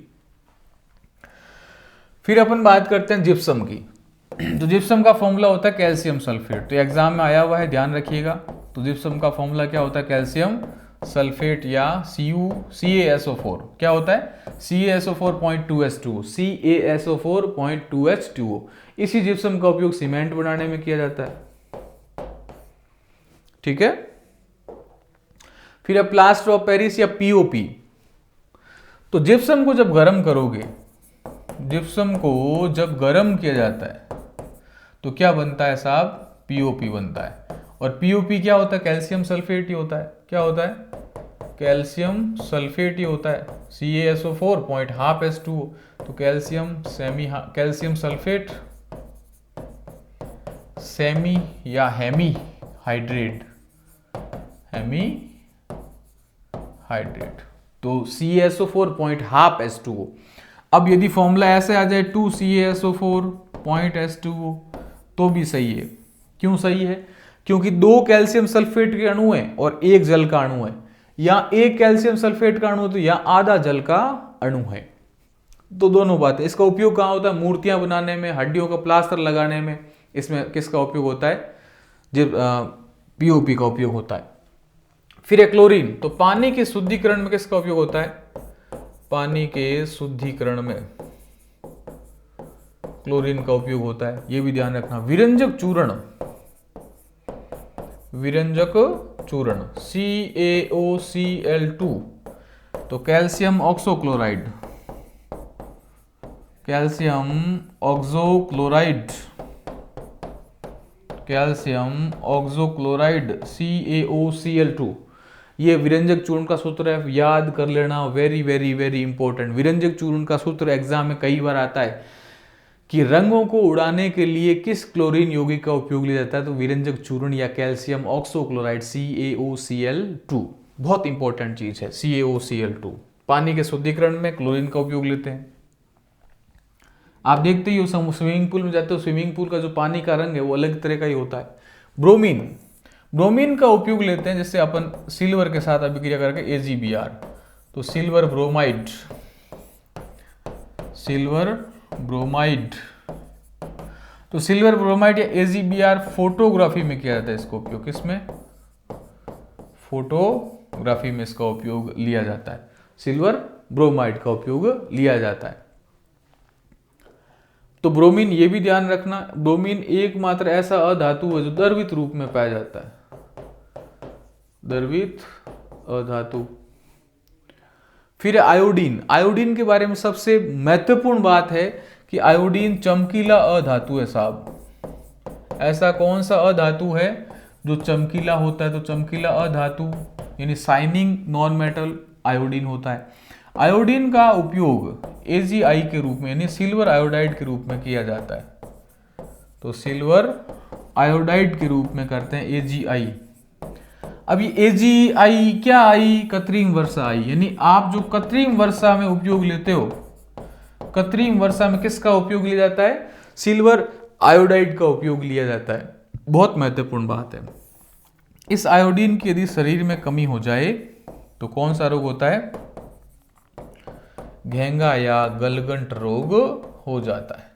फिर अपन बात करते हैं जिप्सम की। तो जिप्सम का फॉर्मूला होता है कैल्शियम सल्फेट। तो एग्जाम में आया हुआ है, ध्यान रखिएगा। तो जिप्सम का फॉर्मूला क्या होता है? कैल्शियम सल्फेट या CaSO4। क्या होता है? CaSO4.2H2O, CaSO4.2H2O। इसी जिप्सम का उपयोग सीमेंट बनाने में किया जाता है। ठीक है। फिर प्लास्टर ऑफ पेरिस या POP। तो जिप्सम को जब गर्म करोगे, जिप्सम को जब गर्म किया जाता है तो क्या बनता है साहब? POP बनता है। और POP क्या होता है? कैल्शियम सल्फेट ही होता है। क्या होता है? कैल्शियम सल्फेट ही होता है। CaSO4.12H2O। तो कैल्शियम सल्फेट सेमी या हेमी हाइड्रेट, तो CaSO4.12H2O। अब यदि फॉर्मूला ऐसे आ जाए 2CaSO4.H2O तो भी सही है। क्यों सही है? क्योंकि 2 कैल्शियम सल्फेट के अणु हैं और 1 जल का अणु है, या 1 कैल्शियम सल्फेट का अणु तो या आधा जल का अणु है। तो दोनों बातें। इसका उपयोग कहाँ होता है? मूर्तियां बनाने में, हड्डियों का प्लास्टर लगाने में। इसमें किसका उपयोग होता है? जब POP का उपयोग होता है। फिर है क्लोरीन। तो पानी के शुद्धिकरण में किसका उपयोग होता है? पानी के शुद्धिकरण में क्लोरीन का उपयोग होता है, ये भी ध्यान रखना। विरंजक चूर्ण CaOCl2। तो कैल्शियम ऑक्सोक्लोराइड CaOCl2। ये विरंजक चूर्ण का सूत्र है, याद कर लेना। Very very very important. विरंजक चूर्ण का सूत्र एग्जाम में कई बार आता है कि रंगों को उड़ाने के लिए किस क्लोरीन यौगिक का उपयोग लिया जाता है? तो विरंजक चूर्ण या कैल्शियम ऑक्सोक्लोराइड CaOCl2। बहुत इंपॉर्टेंट चीज है CaOCl2। पानी के शुद्धिकरण में क्लोरीन का उपयोग लेते हैं। आप देखते ही हो, स्विमिंग पूल में जाते हो, स्विमिंग पूल का जो पानी का रंग है वो अलग तरह का ही होता है। ब्रोमीन का उपयोग लेते हैं, जैसे अपन सिल्वर के साथ अभिक्रिया करके AgBr। तो सिल्वर ब्रोमाइड या AgBr फोटोग्राफी में किया जाता है। इसको उपयोग किसमें? फोटोग्राफी में इसका उपयोग लिया जाता है। सिल्वर ब्रोमाइड का उपयोग लिया जाता है। तो ब्रोमीन, ये भी ध्यान रखना, ब्रोमीन एकमात्र ऐसा अधातु है जो द्रवित रूप में पाया जाता है। द्रवित अधातु। फिर आयोडीन के बारे में सबसे महत्वपूर्ण बात है कि आयोडीन चमकीला अधातु है साहब। ऐसा कौन सा अधातु है जो चमकीला होता है? तो चमकीला अधातु यानी शाइनिंग नॉन मेटल आयोडीन होता है। आयोडीन का उपयोग AgI के रूप में यानी सिल्वर आयोडाइड के रूप में किया जाता है। तो सिल्वर आयोडाइड के रूप में करते हैं AgI। अब ये AgI क्या आई? कृत्रिम वर्षा आई। यानी आप जो कृत्रिम वर्षा में उपयोग लेते हो, कृत्रिम वर्षा में किसका उपयोग लिया जाता है? सिल्वर आयोडाइड का उपयोग लिया जाता है। बहुत महत्वपूर्ण बात है। इस आयोडीन की यदि शरीर में कमी हो जाए तो कौन सा रोग होता है? घेंगा या गलगंट रोग हो जाता है।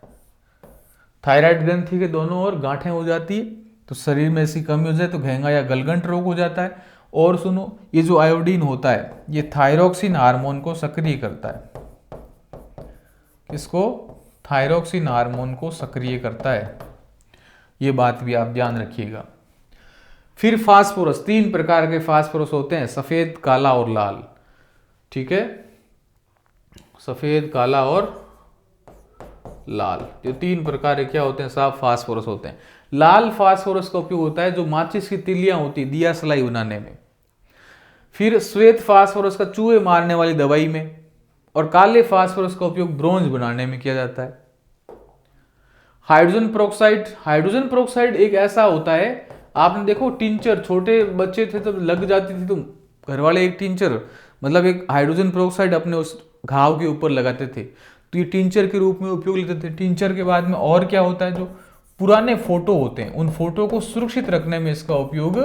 थायराइड ग्रंथि के दोनों ओर गांठें हो जाती है, तो शरीर में ऐसी कमी हो जाए तो घेंगा या गलगंट रोग हो जाता है। और सुनो, ये जो आयोडीन होता है ये थायरोक्सिन हार्मोन को सक्रिय करता है। किसको? थायरोक्सिन हार्मोन को सक्रिय करता है। ये बात भी आप ध्यान रखिएगा। फिर फास्फोरस, 3 प्रकार के फास्फोरस होते हैं, सफेद, काला और लाल। ठीक है, सफेद, काला और लाल, ये 3 प्रकार के क्या होते हैं साहब? फास्फोरस होते हैं। लाल फास्फोरस का उपयोग होता है जो माचिस की तिलियां होती है दिया सलाई बनाने में। फिर श्वेत फास्फोरस का चूहे मारने वाली दवाई में। और काले फास्फोरस का उपयोग ब्रोंज बनाने में किया जाता है। हाइड्रोजन पेरोक्साइड, हाइड्रोजन पेरोक्साइड एक ऐसा होता है, आपने देखो टिंचर, छोटे बच्चे थे तो लग जाती थी तो घर वाले एक टिंचर मतलब एक हाइड्रोजन पेरोक्साइड अपने उस घाव के ऊपर लगाते थे, तो ये टिंचर के रूप में उपयोग लेते थे। टिंचर के बाद में और क्या होता है, जो पुराने फोटो होते हैं उन फोटो को सुरक्षित रखने में इसका उपयोग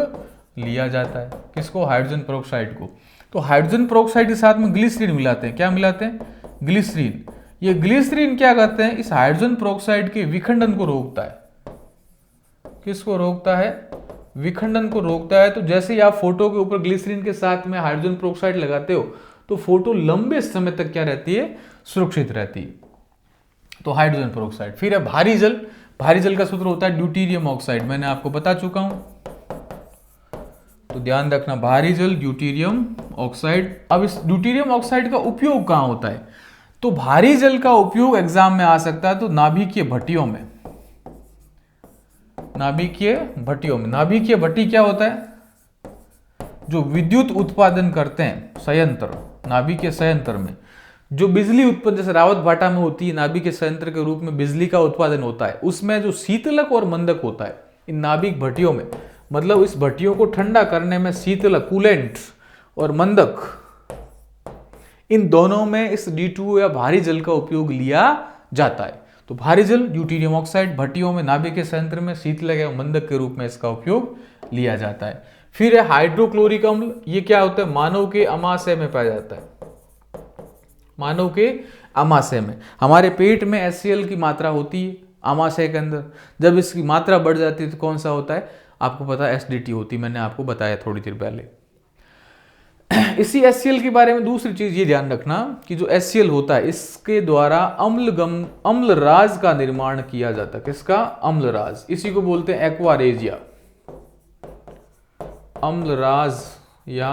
लिया जाता है। किसको? हाइड्रोजन पेरोक्साइड को। तो हाइड्रोजन पेरोक्साइड के साथ में ग्लिसरीन मिलाते हैं। क्या मिलाते हैं? ग्लिसरीन। ये ग्लिसरीन क्या करते हैं? इस हाइड्रोजन पेरोक्साइड के विखंडन को रोकता है। किसको रोकता है? विखंडन को रोकता है। तो जैसे ही आप फोटो के ऊपर ग्लिसरीन के साथ में हाइड्रोजन पेरोक्साइड लगाते हो तो फोटो लंबे समय तक क्या रहती है? सुरक्षित रहती है। तो हाइड्रोजन पेरोक्साइड। फिर है भारी जल। भारी जल का सूत्र होता है ड्यूटीरियम ऑक्साइड, मैंने आपको बता चुका हूं, तो ध्यान रखना, भारी जल ड्यूटीरियम ऑक्साइड। अब इस ड्यूटीरियम ऑक्साइड का उपयोग कहां होता है? तो भारी जल का उपयोग एग्जाम में आ सकता है तो नाभिकीय भट्टियों में। नाभिकीय भट्टियों में। नाभिकीय भट्टी क्या होता है? जो विद्युत उत्पादन करते हैं संयंत्र, नाभिकीय संयंत्र में जो बिजली उत्पन्न, जैसे रावत भाटा में होती है नाभिकीय संयंत्र के रूप में बिजली का उत्पादन होता है, उसमें जो शीतलक और मंदक होता है इन नाभिक भट्टियों में, मतलब इस भट्टियों को ठंडा करने में शीतलक, कूलेंट और मंदक, इन दोनों में इस D2O या भारी जल का उपयोग लिया जाता है। तो भारी जल ड्यूटीरियम ऑक्साइड भट्टियों में, नाभिकीय संयंत्र में शीतलक या मंदक के रूप में इसका उपयोग लिया जाता है। फिर है हाइड्रोक्लोरिक अम्ल। ये क्या होता है? मानव के अमाशय में पाया जाता है। मानव के अमाशय में, हमारे पेट में HCl की मात्रा होती है अमाशय के अंदर, जब इसकी मात्रा बढ़ जाती है तो कौन सा होता है? आपको पता है एसिडिटी होती है, मैंने आपको बताया थोड़ी देर पहले। इसी HCl के बारे में दूसरी चीज ये ध्यान रखना कि जो HCl होता है इसके द्वारा अम्लराज का निर्माण किया जाता है। किसका? अम्लराज। इसी को बोलते हैं एक्वारेजिया। अम्लराज या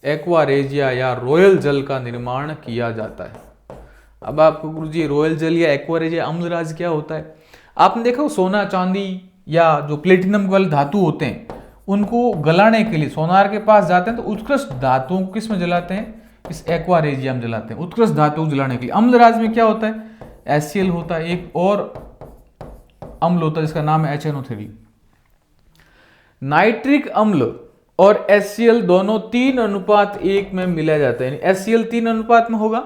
एक्वारेजिया या रॉयल जल का निर्माण किया जाता है। अब आपको गुरुजी रॉयल जल या एक्वारेजिया अम्लराज क्या होता है? आपने देखा सोना चांदी या जो प्लेटिनम वाले धातु होते हैं उनको गलाने के लिए सोनार के पास जाते हैं तो उत्कृष्ट धातुओं को किस में जलाते हैं? इस एक्वारेजिया में जलाते हैं, उत्कृष्ट धातुओं को जलाने के लिए। अम्लराज में क्या होता है? HCl होता है, एक और अम्ल होता है जिसका नाम है HNO3। नाइट्रिक अम्ल और HCl दोनों 3:1 में मिलाया जाता है, यानी HCl 3 अनुपात में होगा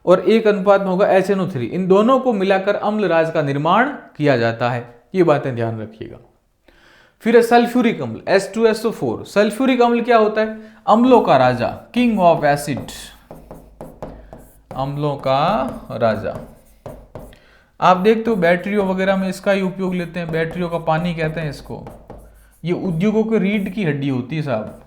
और 1 अनुपात में होगा HNO3। इन दोनों को मिलाकर अम्लराज का निर्माण किया जाता है। ये बातें ध्यान रखिएगा। फिर है सल्फ्यूरिक अम्ल, H2SO4। सल्फ्यूरिक अम्ल क्या होता है? अम्लों का राजा, किंग ऑफ एसिड, अम्लों का राजा। आप देखते हो बैटरियों वगैरह में इसका ही उपयोग लेते हैं, बैटरियों का पानी कहते हैं इसको। ये उद्योगों के रीढ़ की हड्डी होती है साहब।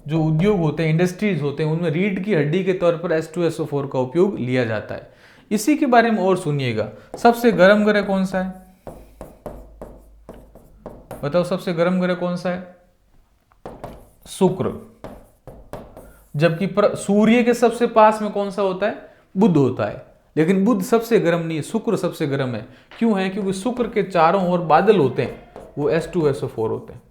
जो उद्योग होते हैं, इंडस्ट्रीज होते हैं, उनमें रीढ़ की हड्डी के तौर पर H2SO4 का उपयोग लिया जाता है। इसी के बारे में और सुनिएगा। सबसे गर्म ग्रह कौन सा है? बताओ सबसे गर्म ग्रह कौन सा है? शुक्र। जबकि सूर्य के सबसे पास में कौन सा होता है? बुध होता है। लेकिन बुध सबसे गर्म नहीं है, शुक्र सबसे गर्म है। क्यों है? क्योंकि शुक्र के चारों ओर बादल होते हैं, वो H2SO4 होते हैं।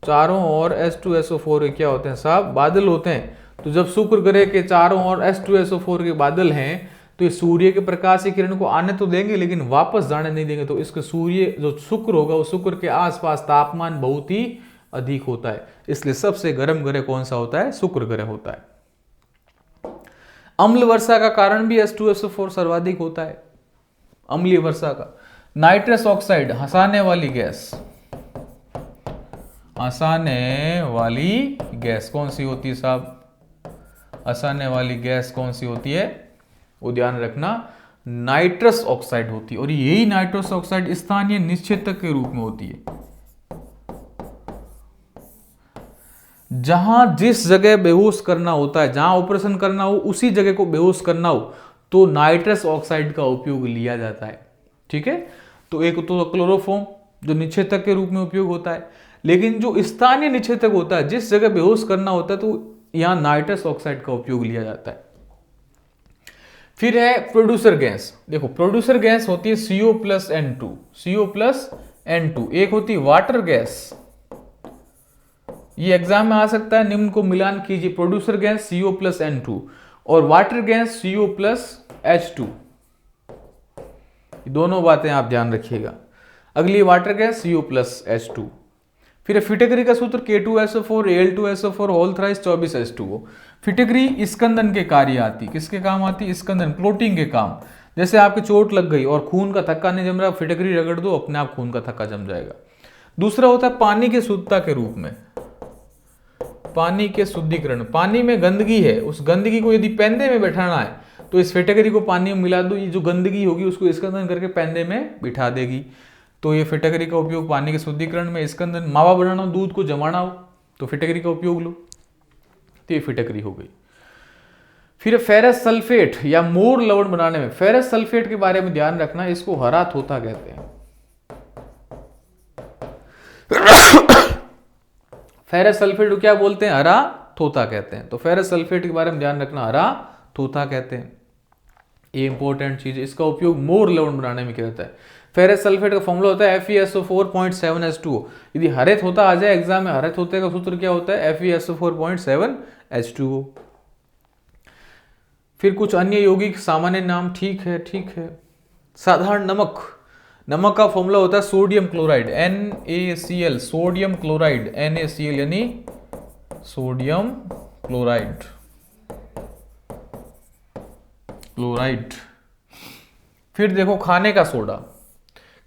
चारों ओर H2SO4 क्या होते हैं साहब? बादल होते हैं। तो जब शुक्र ग्रह के चारों ओर H2SO4 के बादल हैं तो ये सूर्य के प्रकाश की किरण को आने तो देंगे लेकिन वापस जाने नहीं देंगे। तो इसके सूर्य जो शुक्र होगा वो शुक्र के आसपास तापमान बहुत ही अधिक होता है, इसलिए सबसे गर्म ग्रह कौन सा होता है? शुक्र ग्रह होता है। अम्ल वर्षा का कारण भी H2SO4 सर्वाधिक होता है, अम्लीय वर्षा का। नाइट्रस ऑक्साइड हंसाने वाली गैस, हंसाने वाली गैस कौन सी होती है साहब? हंसाने वाली गैस कौन सी होती है? वो ध्यान रखना, नाइट्रस ऑक्साइड होती है। और यही नाइट्रस ऑक्साइड स्थानीय निश्चेतक के रूप में होती है। जहां जिस जगह बेहोश करना होता है, जहां ऑपरेशन करना हो उसी जगह को बेहोश करना हो तो नाइट्रस ऑक्साइड का उपयोग लिया जाता है। ठीक है, तो एक तो क्लोरोफॉर्म जो निश्चेतक के रूप में उपयोग होता है, लेकिन जो स्थानीय निश्चेतक होता है, जिस जगह बेहोश करना होता है, तो यहां नाइट्रस ऑक्साइड का उपयोग लिया जाता है। फिर है प्रोड्यूसर गैस। देखो प्रोड्यूसर गैस होती है CO plus N2, CO plus N2। एक होती है वाटर गैस, ये एग्जाम में आ सकता है, निम्न को मिलान कीजिए। Producer gas CO plus N2 और water gas CO plus H2, दोनों बातें आप ध्यान रखिएगा। अगली water gas CO plus H2। फिर फिटेगरी का सूत्र K2SO4 Al2SO4 whole thrice 24H2O। फिटेगरी Skandan के कार्य आती, किसके काम आती? स्कंदन, क्लोटिंग के काम। जैसे आपके चोट लग गई और खून का थक्का नहीं जम रहा, फिटेगरी रगड़ दो, अपने आप खून का थक्का जम जाएगा। दूसरा होता है पानी की शुद्धता के रूप में, पानी के शुद्धिकरण। पानी में गंदगी है, उस गंदगी को यदि पेंदे में बैठाना है तो इस फिटेगरी को पानी में मिला दो, ये जो गंदगी होगी उसको स्कंदन करके पेंदे में बिठा देगी। तो ये फिटेगरी का उपयोग पानी के शुद्धिकरण में, स्कंदन, मावा बनाना हो, दूध को जमाना हो तो फिटेगरी का उपयोग लो, तो ये फिटेगरी हो गई। फिर फेरस सल्फेट या मोर लवण बनाने में, फेरस सल्फेट के बारे में ध्यान रखना, इसको हरा थोथा कहते हैं। फेरस सल्फेट को क्या बोलते हैं? हरा थोथा कहते हैं। तो फेरस सल्फेट के बारे में ध्यान रखना, हरा थोथा कहते हैं। ये इंपॉर्टेंट चीज है। इसका उपयोग मोर लवण बनाने में किया जाता है। फेरस सल्फेट का फॉर्मूला होता है FeSO4.7H2O। यदि हरे थोथा आ जाए एग्जाम में, हरे थोथे का सूत्र क्या होता है? FeSO4.7H2O। फिर कुछ अन्य यौगिक सामान्य नाम, ठीक है, ठीक है। साधारण नमक, नमक का फॉर्मूला होता है sodium chloride, NaCl, sodium chloride, NaCl यानी सोडियम क्लोराइड, क्लोराइड। फिर देखो खाने का सोडा,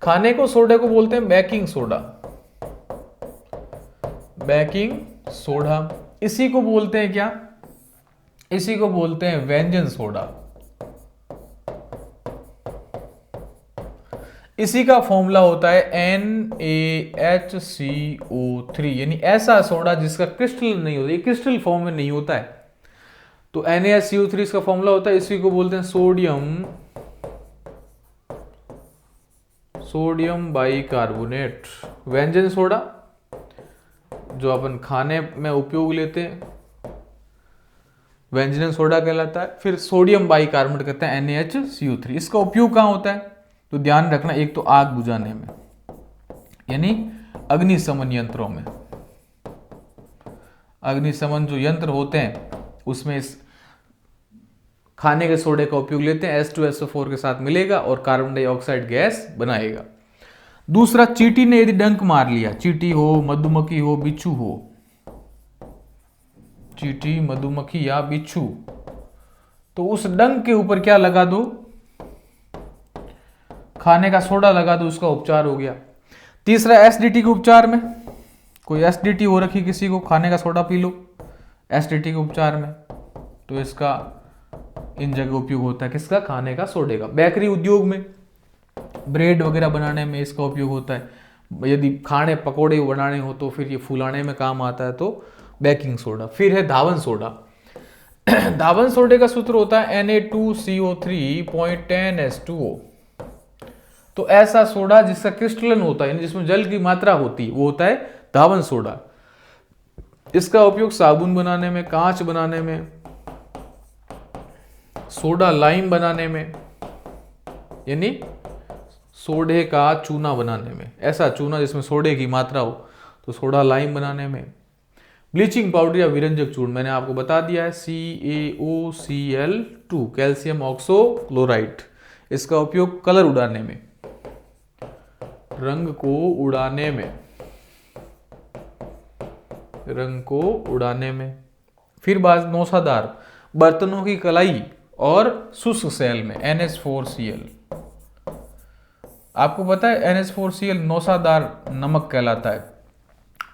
खाने को सोडे को बोलते हैं बेकिंग सोडा, बेकिंग सोडा। इसी को बोलते हैं क्या? इसी को बोलते हैं व्यंजन सोडा। इसी का फॉर्मूला होता है NaHCO3, यानी ऐसा सोडा जिसका क्रिस्टल नहीं होता, ये क्रिस्टल फॉर्म में नहीं होता है। तो NaCO3 इसका फॉर्मूला होता है, इसी को बोलते हैं सोडियम बाइकार्बोनेट, व्यंजन सोडा जो अपन खाने में उपयोग लेते हैं, व्यंजन सोडा कहलाता है। फिर सोडियम बाइकार्बोनेट कहते हैं NaHCO3। इसका उपयोग कहाँ होता है? तो ध्यान रखना, एक तो आग बुझाने में, यानी अग्निशमन यंत्रों में, अग्निशमन जो यंत्र होते हैं उसमें इस खाने के सोडे का उपयोग लेते हैं, H2SO4 के साथ मिलेगा और कार्बन डाइऑक्साइड गैस बनाएगा। दूसरा, चींटी ने यदि डंक मार लिया, चींटी हो, मधुमक्खी हो, बिच्छू हो, चींटी, मधुमक्खी या बिच्छू, तो उस डंक के ऊपर क्या लगा दो? खाने का सोडा लगा दो, उसका उपचार हो गया। तीसरा, एसिडिटी के उपचार में, कोई एसिडिटी हो रखी किसी को, खाने का सोडा पी लो एसिडिटी के उपचार में, तो इसका इन जगह उपयोग होता है, किसका? खाने का सोडे का। बेकरी उद्योग में, ब्रेड वगैरह बनाने में इसका उपयोग होता है। यदि खाने पकोड़े बनाने हो तो फिर ये फुलाने में काम आता है, तो बेकिंग सोडा। फिर है धावन सोडा। धावन सोडे का सूत्र होता है Na2CO3.10H2O। तो ऐसा सोडा जिसका क्रिस्टलन होता है, जिसमें जल की मात्रा होती है, वो होता है धावन सोडा। इसका उपयोग साबुन बनाने में, कांच बनाने में, सोडा लाइम बनाने में, यानी सोडे का चूना बनाने में, ऐसा चूना जिसमें सोडे की मात्रा हो, तो सोडा लाइम बनाने में। ब्लीचिंग पाउडर या विरंजक चूर्ण, मैंने आपको बता दिया है CaOCl2, कैल्शियम ऑक्सो क्लोराइड। इसका उपयोग कलर उड़ाने में, रंग को उड़ाने में, रंग को उड़ाने में। फिर बात नौसादार, बर्तनों की कलाई और शुष्क सेल में, NH4Cl। आपको पता है NH4Cl नौसादार नमक कहलाता है,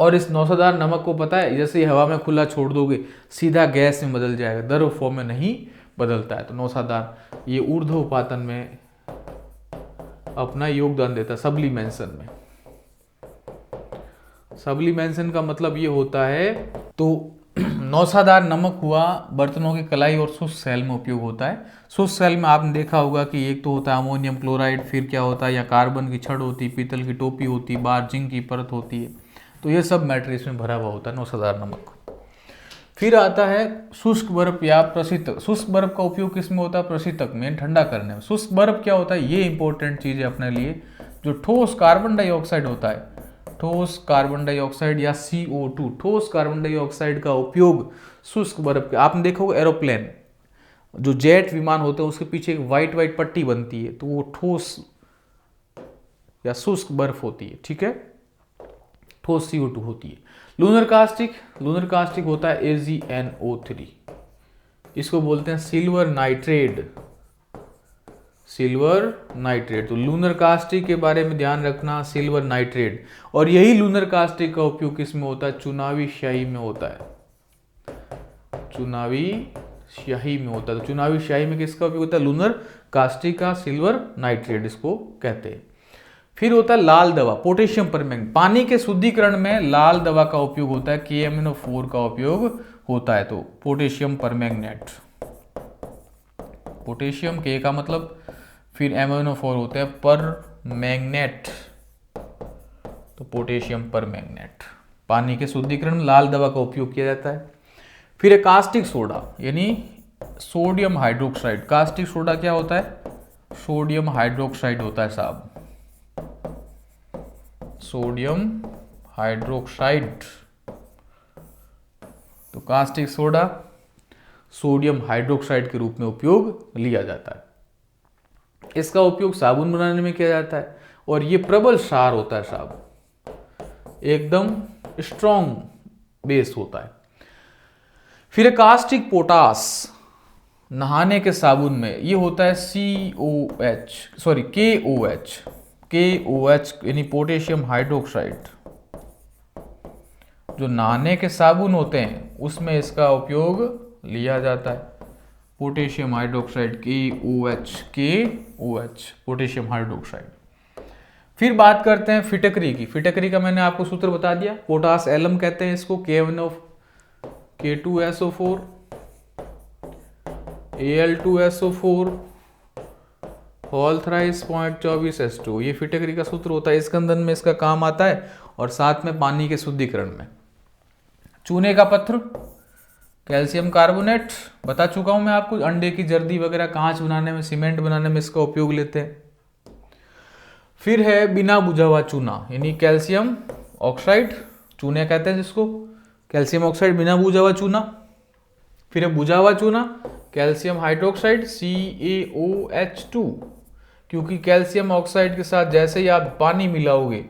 और इस नौसादार नमक को पता है जैसे ही हवा में खुला छोड़ दोगे सीधा गैस में बदल जाएगा, द्रव फॉर्म में नहीं बदलता है। तो नौसादार ये ऊर्ध्व उपापन में अपना योगदान देता है, सब्लिमेशन में। सब्लिमेशन का मतलब ये होता है, तो नौसादार नमक हुआ बर्तनों की कलाई और शुष्क सेल में उपयोग होता है। शुष्क सेल में आपने देखा होगा कि एक तो होता है अमोनियम क्लोराइड, फिर क्या होता है या कार्बन की छड़ होती है, पीतल की टोपी होती है, बाहर जिंक की परत होती है, तो ये सब मैटर इसमें भरा हुआ होता है नौसादार नमक। फिर आता है शुष्क बर्फ या प्रशीतक। शुष्क बर्फ का उपयोग किस में होता है? प्रशीतक में, ठंडा करने में। शुष्क बर्फ क्या होता है, ये इंपॉर्टेंट चीज है अपने लिए। जो ठोस कार्बन डाइऑक्साइड होता है, ठोस कार्बन डाइऑक्साइड या CO2, ठोस कार्बन डाइऑक्साइड का उपयोग शुष्क बर्फ के, आपने देखा होगा एरोप्लेन, जो जेट विमान होते हैं उसके पीछे एक वाइट वाइट पट्टी बनती है, तो वो ठोस या शुष्क बर्फ होती है, ठीक है, ठोस CO2 होती है। लूनर कास्टिक, लूनर कास्टिक होता है AgNO3, इसको बोलते हैं सिल्वर नाइट्रेट, सिल्वर नाइट्रेट। तो लूनर कास्टिक के बारे में ध्यान रखना, सिल्वर नाइट्रेट। और यही लूनर कास्टिक का उपयोग किस में होता है? चुनावी स्याही में होता है, चुनावी स्याही में होता है। तो चुनावी स्याही में किसका उपयोग होता है? लूनर कास्टिक का, सिल्वर नाइट्रेट इसको कहते हैं। फिर होता है लाल दवा, पोटेशियम परमैंगनेट। पानी के शुद्धिकरण में लाल दवा का उपयोग होता है, KMnO4 का उपयोग होता है। तो पोटेशियम परमैंगनेट, पोटेशियम के का मतलब, फिर MnO4 होते हैं परमैंगनेट, तो पोटेशियम परमैंगनेट। पानी के शुद्धिकरण में लाल दवा का उपयोग किया जाता है। फिर कास्टिक सोडा यानी सोडियम हाइड्रोक्साइड। कास्टिक सोडा क्या होता है? सोडियम हाइड्रोक्साइड होता है साहब, सोडियम हाइड्रोक्साइड। तो कास्टिक सोडा सोडियम हाइड्रोक्साइड के रूप में उपयोग लिया जाता है। इसका उपयोग साबुन बनाने में किया जाता है, और ये प्रबल क्षार होता है साहब, एकदम स्ट्रॉन्ग बेस होता है। फिर कास्टिक पोटास, नहाने के साबुन में, ये होता है KOH यानी पोटेशियम हाइड्रोक्साइड। जो नहाने के साबुन होते हैं उसमें इसका उपयोग लिया जाता है, potassium hydroxide, KOH, potassium hydroxide. फिर बात करते हैं फिटकरी की। फिटकरी का मैंने आपको सूत्र बता दिया, पोटास एलम कहते हैं इसको, K2SO4, Al2SO4 whole thrice 0.24H2, ये फिटकरी का सूत्र होता है। स्कंदन में इसका काम आता है, और साथ में पानी के शुद्धिकरण में। चूने का पत्थर, कैल्शियम कार्बोनेट, बता चुका हूं मैं आपको, अंडे की जर्दी वगैरह, कांच बनाने में, सीमेंट बनाने में इसका उपयोग लेते हैं। फिर है बिना बुझा हुआ चूना यानी कैल्शियम ऑक्साइड, चूने कहते हैं जिसको, कैल्शियम ऑक्साइड, बिना बुझा हुआ चूना। फिर है बुझा हुआ चूना, कैल्शियम हाइड्रोक्साइड, CaOH2, क्योंकि कैल्शियम ऑक्साइड के साथ जैसे ही आप पानी मिलाओगे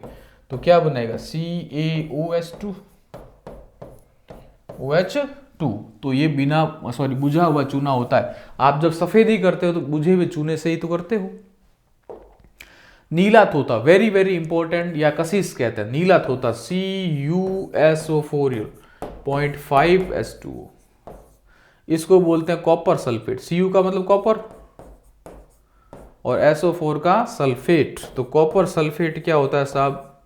तो क्या बनेगा? CaOH2, OH2। तो ये बुझा हुआ चूना होता है। आप जब सफेदी करते हो तो बुझे हुए चूने से ही तो करते हो। नीला थोथा, वेरी वेरी इंपॉर्टेंट, या कशिश कहते हैं, नीला थोथा, CuSO4 0.5H2O, इसको बोलते हैं कॉपर सल्फेट। Cu का मतलब कॉपर, और SO4 का सल्फेट। तो कॉपर सल्फेट क्या होता है साहब?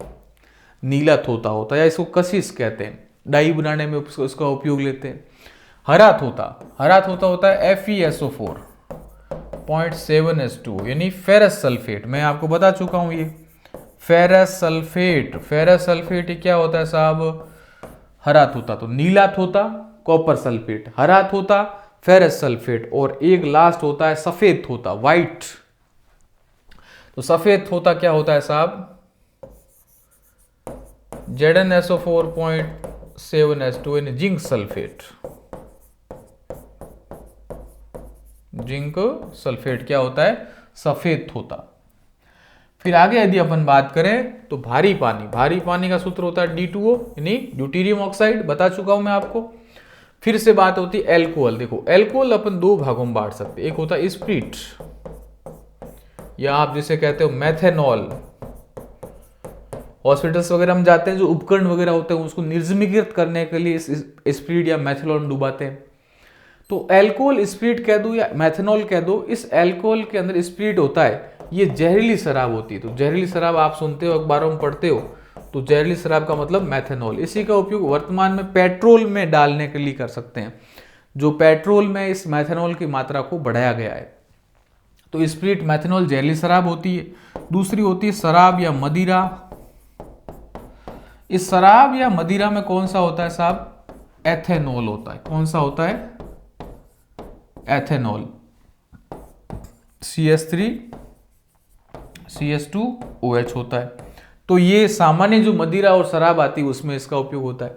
नीला थोथा होता है, या इसको कशिश कहते हैं, डाई बनाने में इसका उपयोग लेते हैं। हरा थोथा, हरा थोथा होता है FeSO4 0.7H2 यानी फेरस सल्फेट। मैं आपको बता चुका हूं, ये फेरस सल्फेट, फेरस सल्फेट क्या होता है साहब? हरा थोथा। तो नीला थोथा कॉपर सल्फेट, हरा थोथा फेरस सल्फेट, और एक लास्ट होता है सफेद थोथा, व्हाइट। तो सफेद थोथा क्या होता है साहब? ZnSO4 0.7H2 यानी जिंक सल्फेट। जिंक सल्फेट क्या होता है? सफेद थोथा। फिर आगे यदि अपन बात करें तो भारी पानी, भारी पानी का सूत्र होता है D2O यानी ड्यूटीरियम ऑक्साइड, बता चुका हूं मैं आपको। फिर से बात होती है एल्कोहल। देखो एल्कोहल अपन दो भागों में बांट सकते हैं, एक होता है स्प्रिट, या आप जिसे कहते हो मेथेनॉल। हॉस्पिटल्स वगैरह हम जाते हैं, जो उपकरण वगैरह होते हैं उसको निर्जमीकृत करने के लिए इस स्पिरिट या मेथेनॉल में डुबाते हैं। तो एल्कोहल स्पिरिट कह दो या मेथेनॉल कह दो, इस एल्कोहल के अंदर स्पिरिट होता है, ये जहरीली शराब होती है। तो जहरीली शराब आप सुनते हो, अखबारों में पढ़ते हो, तो जहरीली शराब का मतलब मेथेनॉल। इसी का उपयोग वर्तमान में पेट्रोल में डालने के लिए कर सकते हैं, जो पेट्रोल में इस मेथेनॉल की मात्रा को बढ़ाया गया है। तो स्पिरिट, मेथेनॉल जहरीली शराब होती है। दूसरी होती है शराब या मदिरा। इस शराब या मदिरा में कौन सा होता है साहब? एथेनॉल होता है। कौन सा होता है? एथेनॉल। CH3 CH2OH होता है। तो ये सामान्य जो मदिरा और शराब आती है उसमें इसका उपयोग होता है।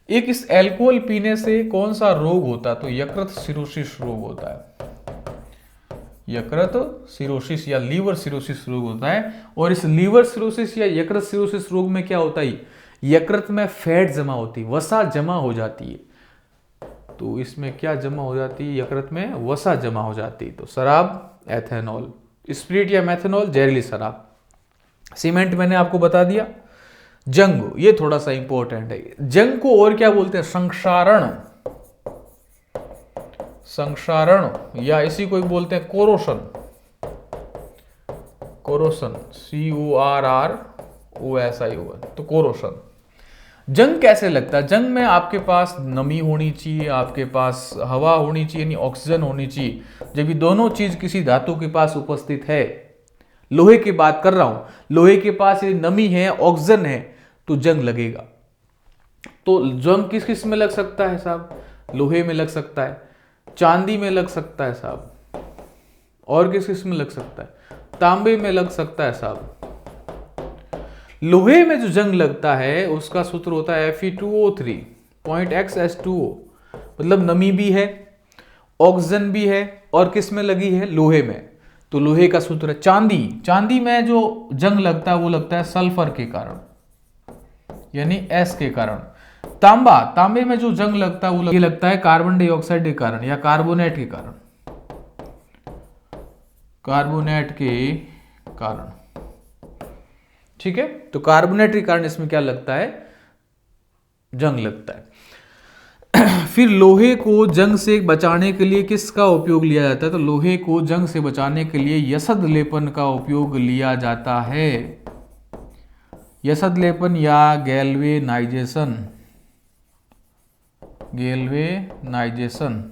एक इस एल्कोहल पीने से कौन सा रोग होता है? तो यकृत सिरोसिस रोग होता है। यकृत सिरोसिस या लीवर सिरोसिस रोग होता है। और इस लीवर सिरोसिस या यकृत सिरोसिस रोग में क्या होता है? यकृत में फैट जमा होती है, वसा जमा हो जाती है। तो इसमें क्या जमा हो जाती है? यकृत में वसा जमा हो जाती है। तो शराब, एथेनॉल। स्पिरिट या मेथेनॉल जहरीली शराब। सीमेंट मैंने आपको बता दिया। जंग, ये थोड़ा सा इंपॉर्टेंट है। जंग को और क्या बोलते हैं? संक्षारण। संक्षारण या इसी को बोलते हैं कोरोशन। Corrosion, CORROSION। तो कोरोशन। जंग कैसे लगता है? जंग में आपके पास नमी होनी चाहिए, आपके पास हवा होनी चाहिए, यानी ऑक्सीजन होनी चाहिए। जब ये दोनों चीज किसी धातु के पास उपस्थित है, लोहे की बात कर रहा हूं, लोहे के पास यदि नमी है, ऑक्सीजन है, तो जंग लगेगा। तो जंग किस किस में लग सकता है साहब? लोहे में लग सकता है, चांदी में लग सकता है साहब, और किस किस में लग सकता है? तांबे में लग सकता है साहब। लोहे में जो जंग लगता है उसका सूत्र होता है Fe2O3 .X H2O। मतलब नमी भी है, ऑक्सीजन भी है, और किस में लगी है? लोहे में। तो लोहे का सूत्र है। चांदी, चांदी में जो जंग लगता है वो लगता है सल्फर के कारण, यानी S के कारण। तांबा, तांबे में जो जंग लगता है वो लगता है कार्बन डाइऑक्साइड के कारण या कार्बोनेट के कारण। कार्बोनेट के कारण, ठीक है। तो कार्बोनेट के कारण इसमें क्या लगता है? जंग लगता है। फिर लोहे को जंग से बचाने के लिए किसका उपयोग लिया जाता है? तो लोहे को जंग से बचाने के लिए यसद लेपन का उपयोग लिया जाता है। यसद लेपन या गैल्वेनाइजेशन। गैल्वेनाइजेशन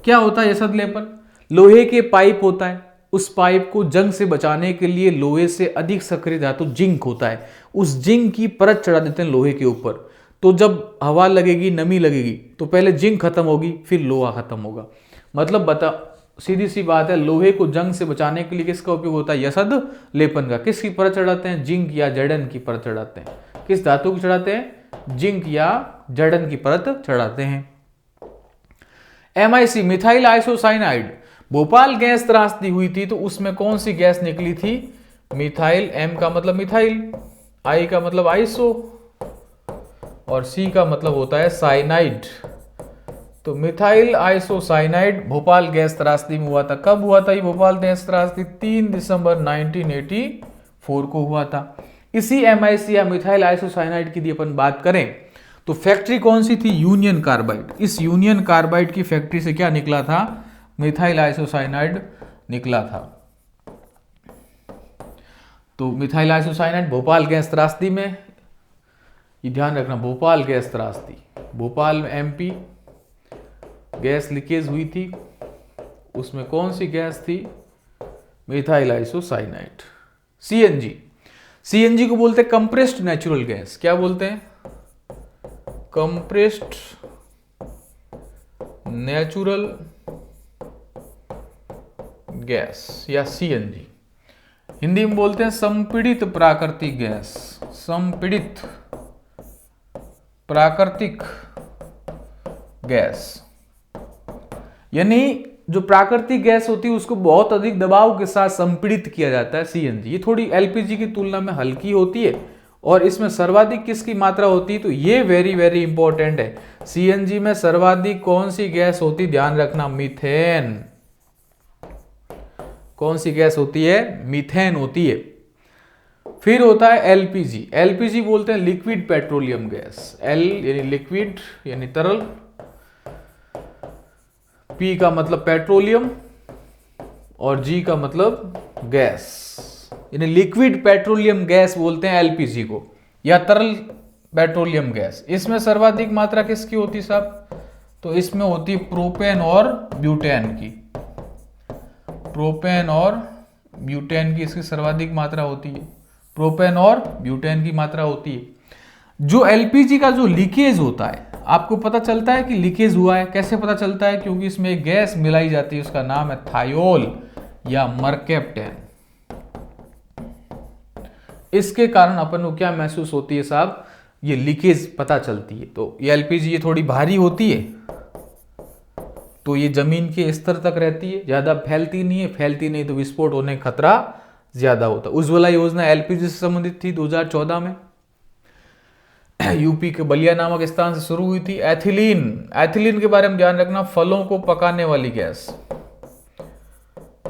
क्या होता है? यसद लेपन, लोहे के पाइप होता है, उस पाइप को जंग से बचाने के लिए लोहे से अधिक सक्रिय धातु जिंक होता है, उस जिंक की परत चढ़ा देते हैं लोहे के ऊपर। तो जब हवा लगेगी, नमी लगेगी, तो पहले जिंक खत्म होगी, फिर लोहा खत्म होगा। मतलब बता, सीधी सी बात है, लोहे को जंग से बचाने के लिए किसका उपयोग होता है? यसद लेपन का। किसकी परत चढ़ाते हैं? जिंक या जर्डन की परत चढ़ाते हैं। किस धातु की चढ़ाते हैं? जिंक या जर्डन की परत चढ़ाते हैं। MIC, methyl isocyanide. Bhopal gas त्रासदी हुई थी तो उसमें कौन सी गैस निकली थी? मिथाइल। M का मतलब मिथाइल, I का मतलब आइसो, और C का मतलब होता है साइनाइड। तो मिथाइल आइसोसाइनाइड भोपाल गैस त्रासदी में हुआ था। कब हुआ था ये भोपाल गैस त्रासदी? 3 दिसंबर 1984 को हुआ था। इसी MIC या मिथाइल आइसोसाइनाइड की यदि अपन बात करें तो फैक्ट्री कौन सी थी? Union carbide. इस यूनियन कार्बाइड की फैक्ट्री से क्या निकला था? मिथाइल आइसोसाइनाइड निकला था। तो मिथाइल आइसोसाइनाइड भोपाल गैस त्रासदी में, ये ध्यान रखना, भोपाल गैस त्रासदी, भोपाल में MP गैस लीकेज हुई थी, उसमें कौन सी गैस थी? Methyl isocyanide. CNG को बोलते हैं कंप्रेस्ड नेचुरल गैस। क्या बोलते हैं? कंप्रेस्ड नेचुरल गैस या CNG। हिंदी में बोलते हैं संपीड़ित प्राकृतिक गैस। संपीड़ित प्राकृतिक गैस, यानी जो प्राकृतिक गैस होती है उसको बहुत अधिक दबाव के साथ संपीड़ित किया जाता है, CNG। ये थोड़ी LPG की तुलना में हल्की होती है और इसमें सर्वाधिक किसकी मात्रा होती है? तो ये वेरी वेरी इंपॉर्टेंट है। CNG में सर्वाधिक कौन सी गैस होती? ध्यान रखना, मीथेन। कौन सी गैस होती है? मीथेन होती है। फिर होता है एलपीजी। एलपीजी बोलते हैं लिक्विड पेट्रोलियम गैस। एल यानी लिक्विड यानी तरल, पी का मतलब पेट्रोलियम और जी का मतलब गैस, यानी लिक्विड पेट्रोलियम गैस बोलते हैं एलपीजी को, या तरल पेट्रोलियम गैस। इसमें सर्वाधिक मात्रा किसकी होती साहब? तो इसमें होती है प्रोपेन और ब्यूटेन की। प्रोपेन और ब्यूटेन की इसकी सर्वाधिक मात्रा होती है। प्रोपेन और ब्यूटेन की मात्रा होती है। जो एलपीजी का जो लीकेज होता है, आपको पता चलता है कि लीकेज हुआ है। कैसे पता चलता है? क्योंकि इसमें एक गैस मिलाई जाती है, उसका नाम है थायोल या मर्केप्टेन। इसके कारण अपन को क्या महसूस होती है साहब? ये लीकेज पता चलती है। तो ये एलपीजी ये थोड़ी भारी होती है, तो ये जमीन के स्तर तक रहती है, ज्यादा फैलती नहीं है। फैलती नहीं तो विस्फोट होने का खतरा ज्यादा होता है। उज्ज्वला योजना एलपीजी से संबंधित थी 2014 में। यूपी के बलिया नामक स्थान से शुरू हुई थी। एथिलीन, एथिलीन के बारे में ध्यान रखना, फलों को पकाने वाली गैस।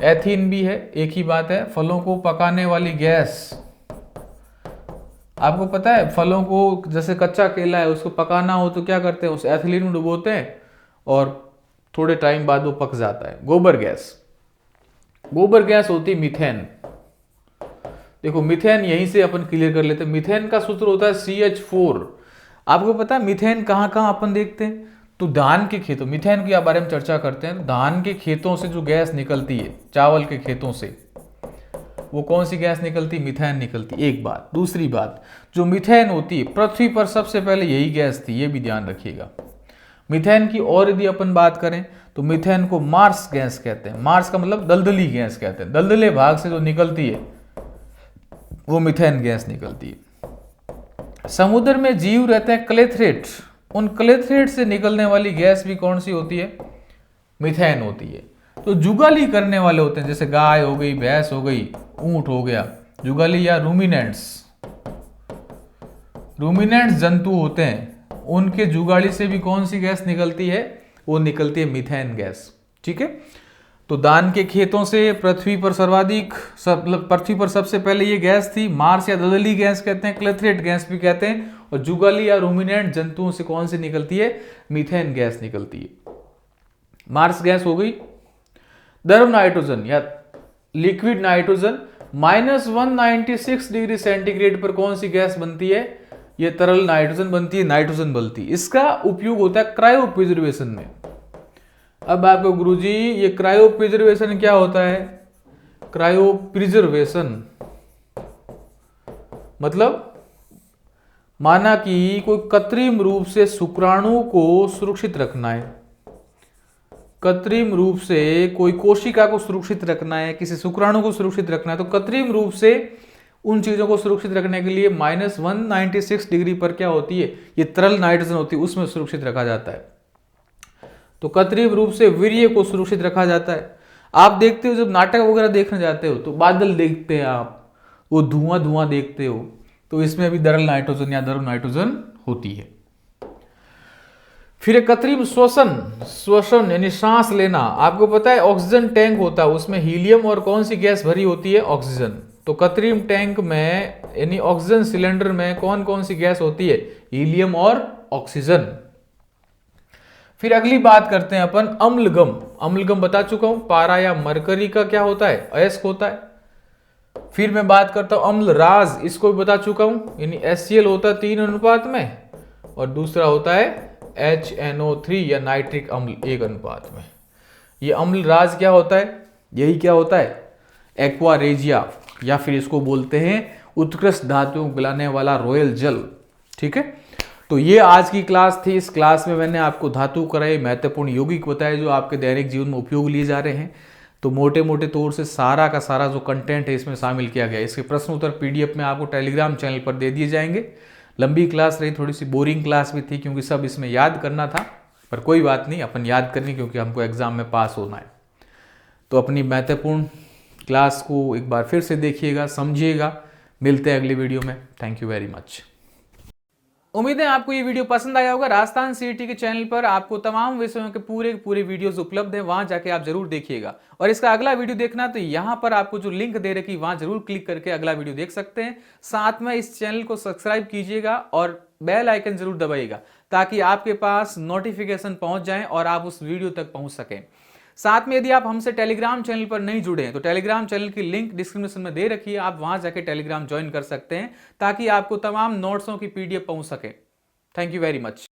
एथीन भी है, एक ही बात है, फलों को पकाने वाली गैस। आपको पता है फलों को, जैसे कच्चा केला है उसको पकाना हो तो क्या करते हैं? उस एथिलीन में डुबोते हैं और थोड़े टाइम बाद वो पक जाता है। गोबर गैस, गोबर गैस होती है मीथेन। देखो मीथेन यहीं से अपन क्लियर कर लेते हैं। मीथेन का सूत्र होता है CH4। आपको पता है मीथेन कहाँ कहाँ अपन देखते हैं? तो धान के खेतों, मीथेन के बारे में चर्चा करते हैं। धान के खेतों से जो गैस निकलती है, चावल के खेतों से, वो कौन सी गैस निकलती? मीथेन निकलती। एक बात। दूसरी बात, जो मीथेन होती है पृथ्वी पर सबसे पहले यही गैस थी, ये भी ध्यान रखिएगा। मीथेन की और यदि अपन बात करें तो मीथेन को मार्स गैस कहते हैं। मार्स का मतलब दलदली गैस कहते हैं। दलदले भाग से जो निकलती है वो मीथेन गैस निकलती है। समुद्र में जीव रहते हैं क्लेथरेट, उन क्लेथरेट से निकलने वाली गैस भी कौन सी होती है? मीथेन होती है। तो जुगाली करने वाले होते हैं, जैसे गाय हो गई, भैंस हो गई, ऊंट हो गया, जुगाली या रूमिनेंट्स, रूमिनेंट्स जंतु होते हैं, उनके जुगाली से भी कौन सी गैस निकलती है? वो निकलती है मीथेन गैस। ठीक है। तो धान के खेतों से पृथ्वी पर सर्वाधिक, पृथ्वी पर सबसे पहले ये गैस थी। मार्स या दलदली गैस कहते हैं, क्लेथरेट गैस भी कहते हैं। और जुगाली या रूमिनेंट जंतुओं से कौन सी निकलती है? मीथेन गैस निकलती है। मार्स गैस हो गई। द्रव नाइट्रोजन या लिक्विड नाइट्रोजन, -196 डिग्री सेंटीग्रेड पर कौन सी गैस बनती है? ये तरल नाइट्रोजन बनती है, नाइट्रोजन बनती है। इसका उपयोग होता है क्रायो प्रिजर्वेशन में। अब आपको गुरुजी ये क्रायो प्रिजर्वेशन क्या होता है? क्रायो प्रिजर्वेशन मतलब माना कि कोई कृत्रिम रूप से शुक्राणु को सुरक्षित रखना है, कृत्रिम रूप से कोई कोशिका को सुरक्षित रखना है, किसी शुक्राणु को सुरक्षित रखना है, तो कृत्रिम रूप से उन चीजों को सुरक्षित रखने के लिए -196 डिग्री पर क्या होती है? ये तरल नाइट्रोजन होती है, उसमें सुरक्षित रखा जाता है। तो कृत्रिम रूप से वीर्य को सुरक्षित रखा जाता है। आप देखते हो जब नाटक वगैरह देखने जाते हो तो बादल देखते हैं आप, वो धुआं धुआं देखते हो, तो इसमें भी तरल नाइट्रोजन या द्रव नाइट्रोजन होती है। फिर एक कृत्रिम श्वसन, श्वसन यानी सांस लेना। आपको पता है ऑक्सीजन टैंक होता है, उसमें हीलियम और कौन सी गैस भरी होती है? ऑक्सीजन। तो कृत्रिम टैंक में यानी ऑक्सीजन सिलेंडर में कौन कौन सी गैस होती है? हीलियम और ऑक्सीजन। फिर अगली बात करते हैं अपन अम्लगम। अम्लगम बता चुका हूं, पारा या मरकरी का क्या होता है? अयस्क होता है। फिर मैं बात करता हूं अम्लराज, इसको भी बता चुका हूं, यानी HCl होता है 3 अनुपात में और दूसरा होता है HNO3 या नाइट्रिक अम्ल 1 अनुपात में। ये अम्लराज क्या होता है? यही क्या होता है? एक्वा रेजिया, या फिर इसको बोलते हैं उत्कृष्ट धातुओं गलाने वाला रॉयल जल। ठीक है। तो ये आज की क्लास थी। इस क्लास में मैंने आपको धातु कराई, महत्वपूर्ण यौगिक बताए जो आपके दैनिक जीवन में उपयोग लिए जा रहे हैं। तो मोटे मोटे तौर से सारा का सारा जो कंटेंट है इसमें शामिल किया गया। इसके प्रश्न उत्तर PDF में आपको टेलीग्राम चैनल पर दे दिए जाएंगे। लंबी क्लास रही, थोड़ी सी बोरिंग क्लास भी थी क्योंकि सब इसमें याद करना था, पर कोई बात नहीं, अपन याद करनी क्योंकि हमको एग्जाम में पास होना है। तो अपनी महत्वपूर्ण क्लास को एक बार फिर से देखिएगा, समझिएगा। मिलते हैं अगली वीडियो में। Thank you very much. उम्मीद है आपको ये वीडियो पसंद आया होगा। राजस्थान सीईटी के चैनल पर आपको तमाम विषयों के पूरे वीडियोस उपलब्ध हैं, वहां जाके आप जरूर देखिएगा। और इसका अगला वीडियो देखना तो यहां पर आपको जो लिंक दे रखी वहां जरूर क्लिक करके अगला वीडियो देख सकते हैं। साथ में इस चैनल को सब्सक्राइब कीजिएगा और बेल आइकन जरूर दबाइएगा ताकि आपके पास नोटिफिकेशन पहुंच जाए और आप उस वीडियो तक पहुंच सकें। साथ में यदि आप हमसे टेलीग्राम चैनल पर नहीं जुड़े हैं तो टेलीग्राम चैनल की लिंक डिस्क्रिप्शन में दे रखी है, आप वहां जाके टेलीग्राम ज्वाइन कर सकते हैं ताकि आपको तमाम नोट्सों की पीडीएफ पहुंच सके। Thank you very much.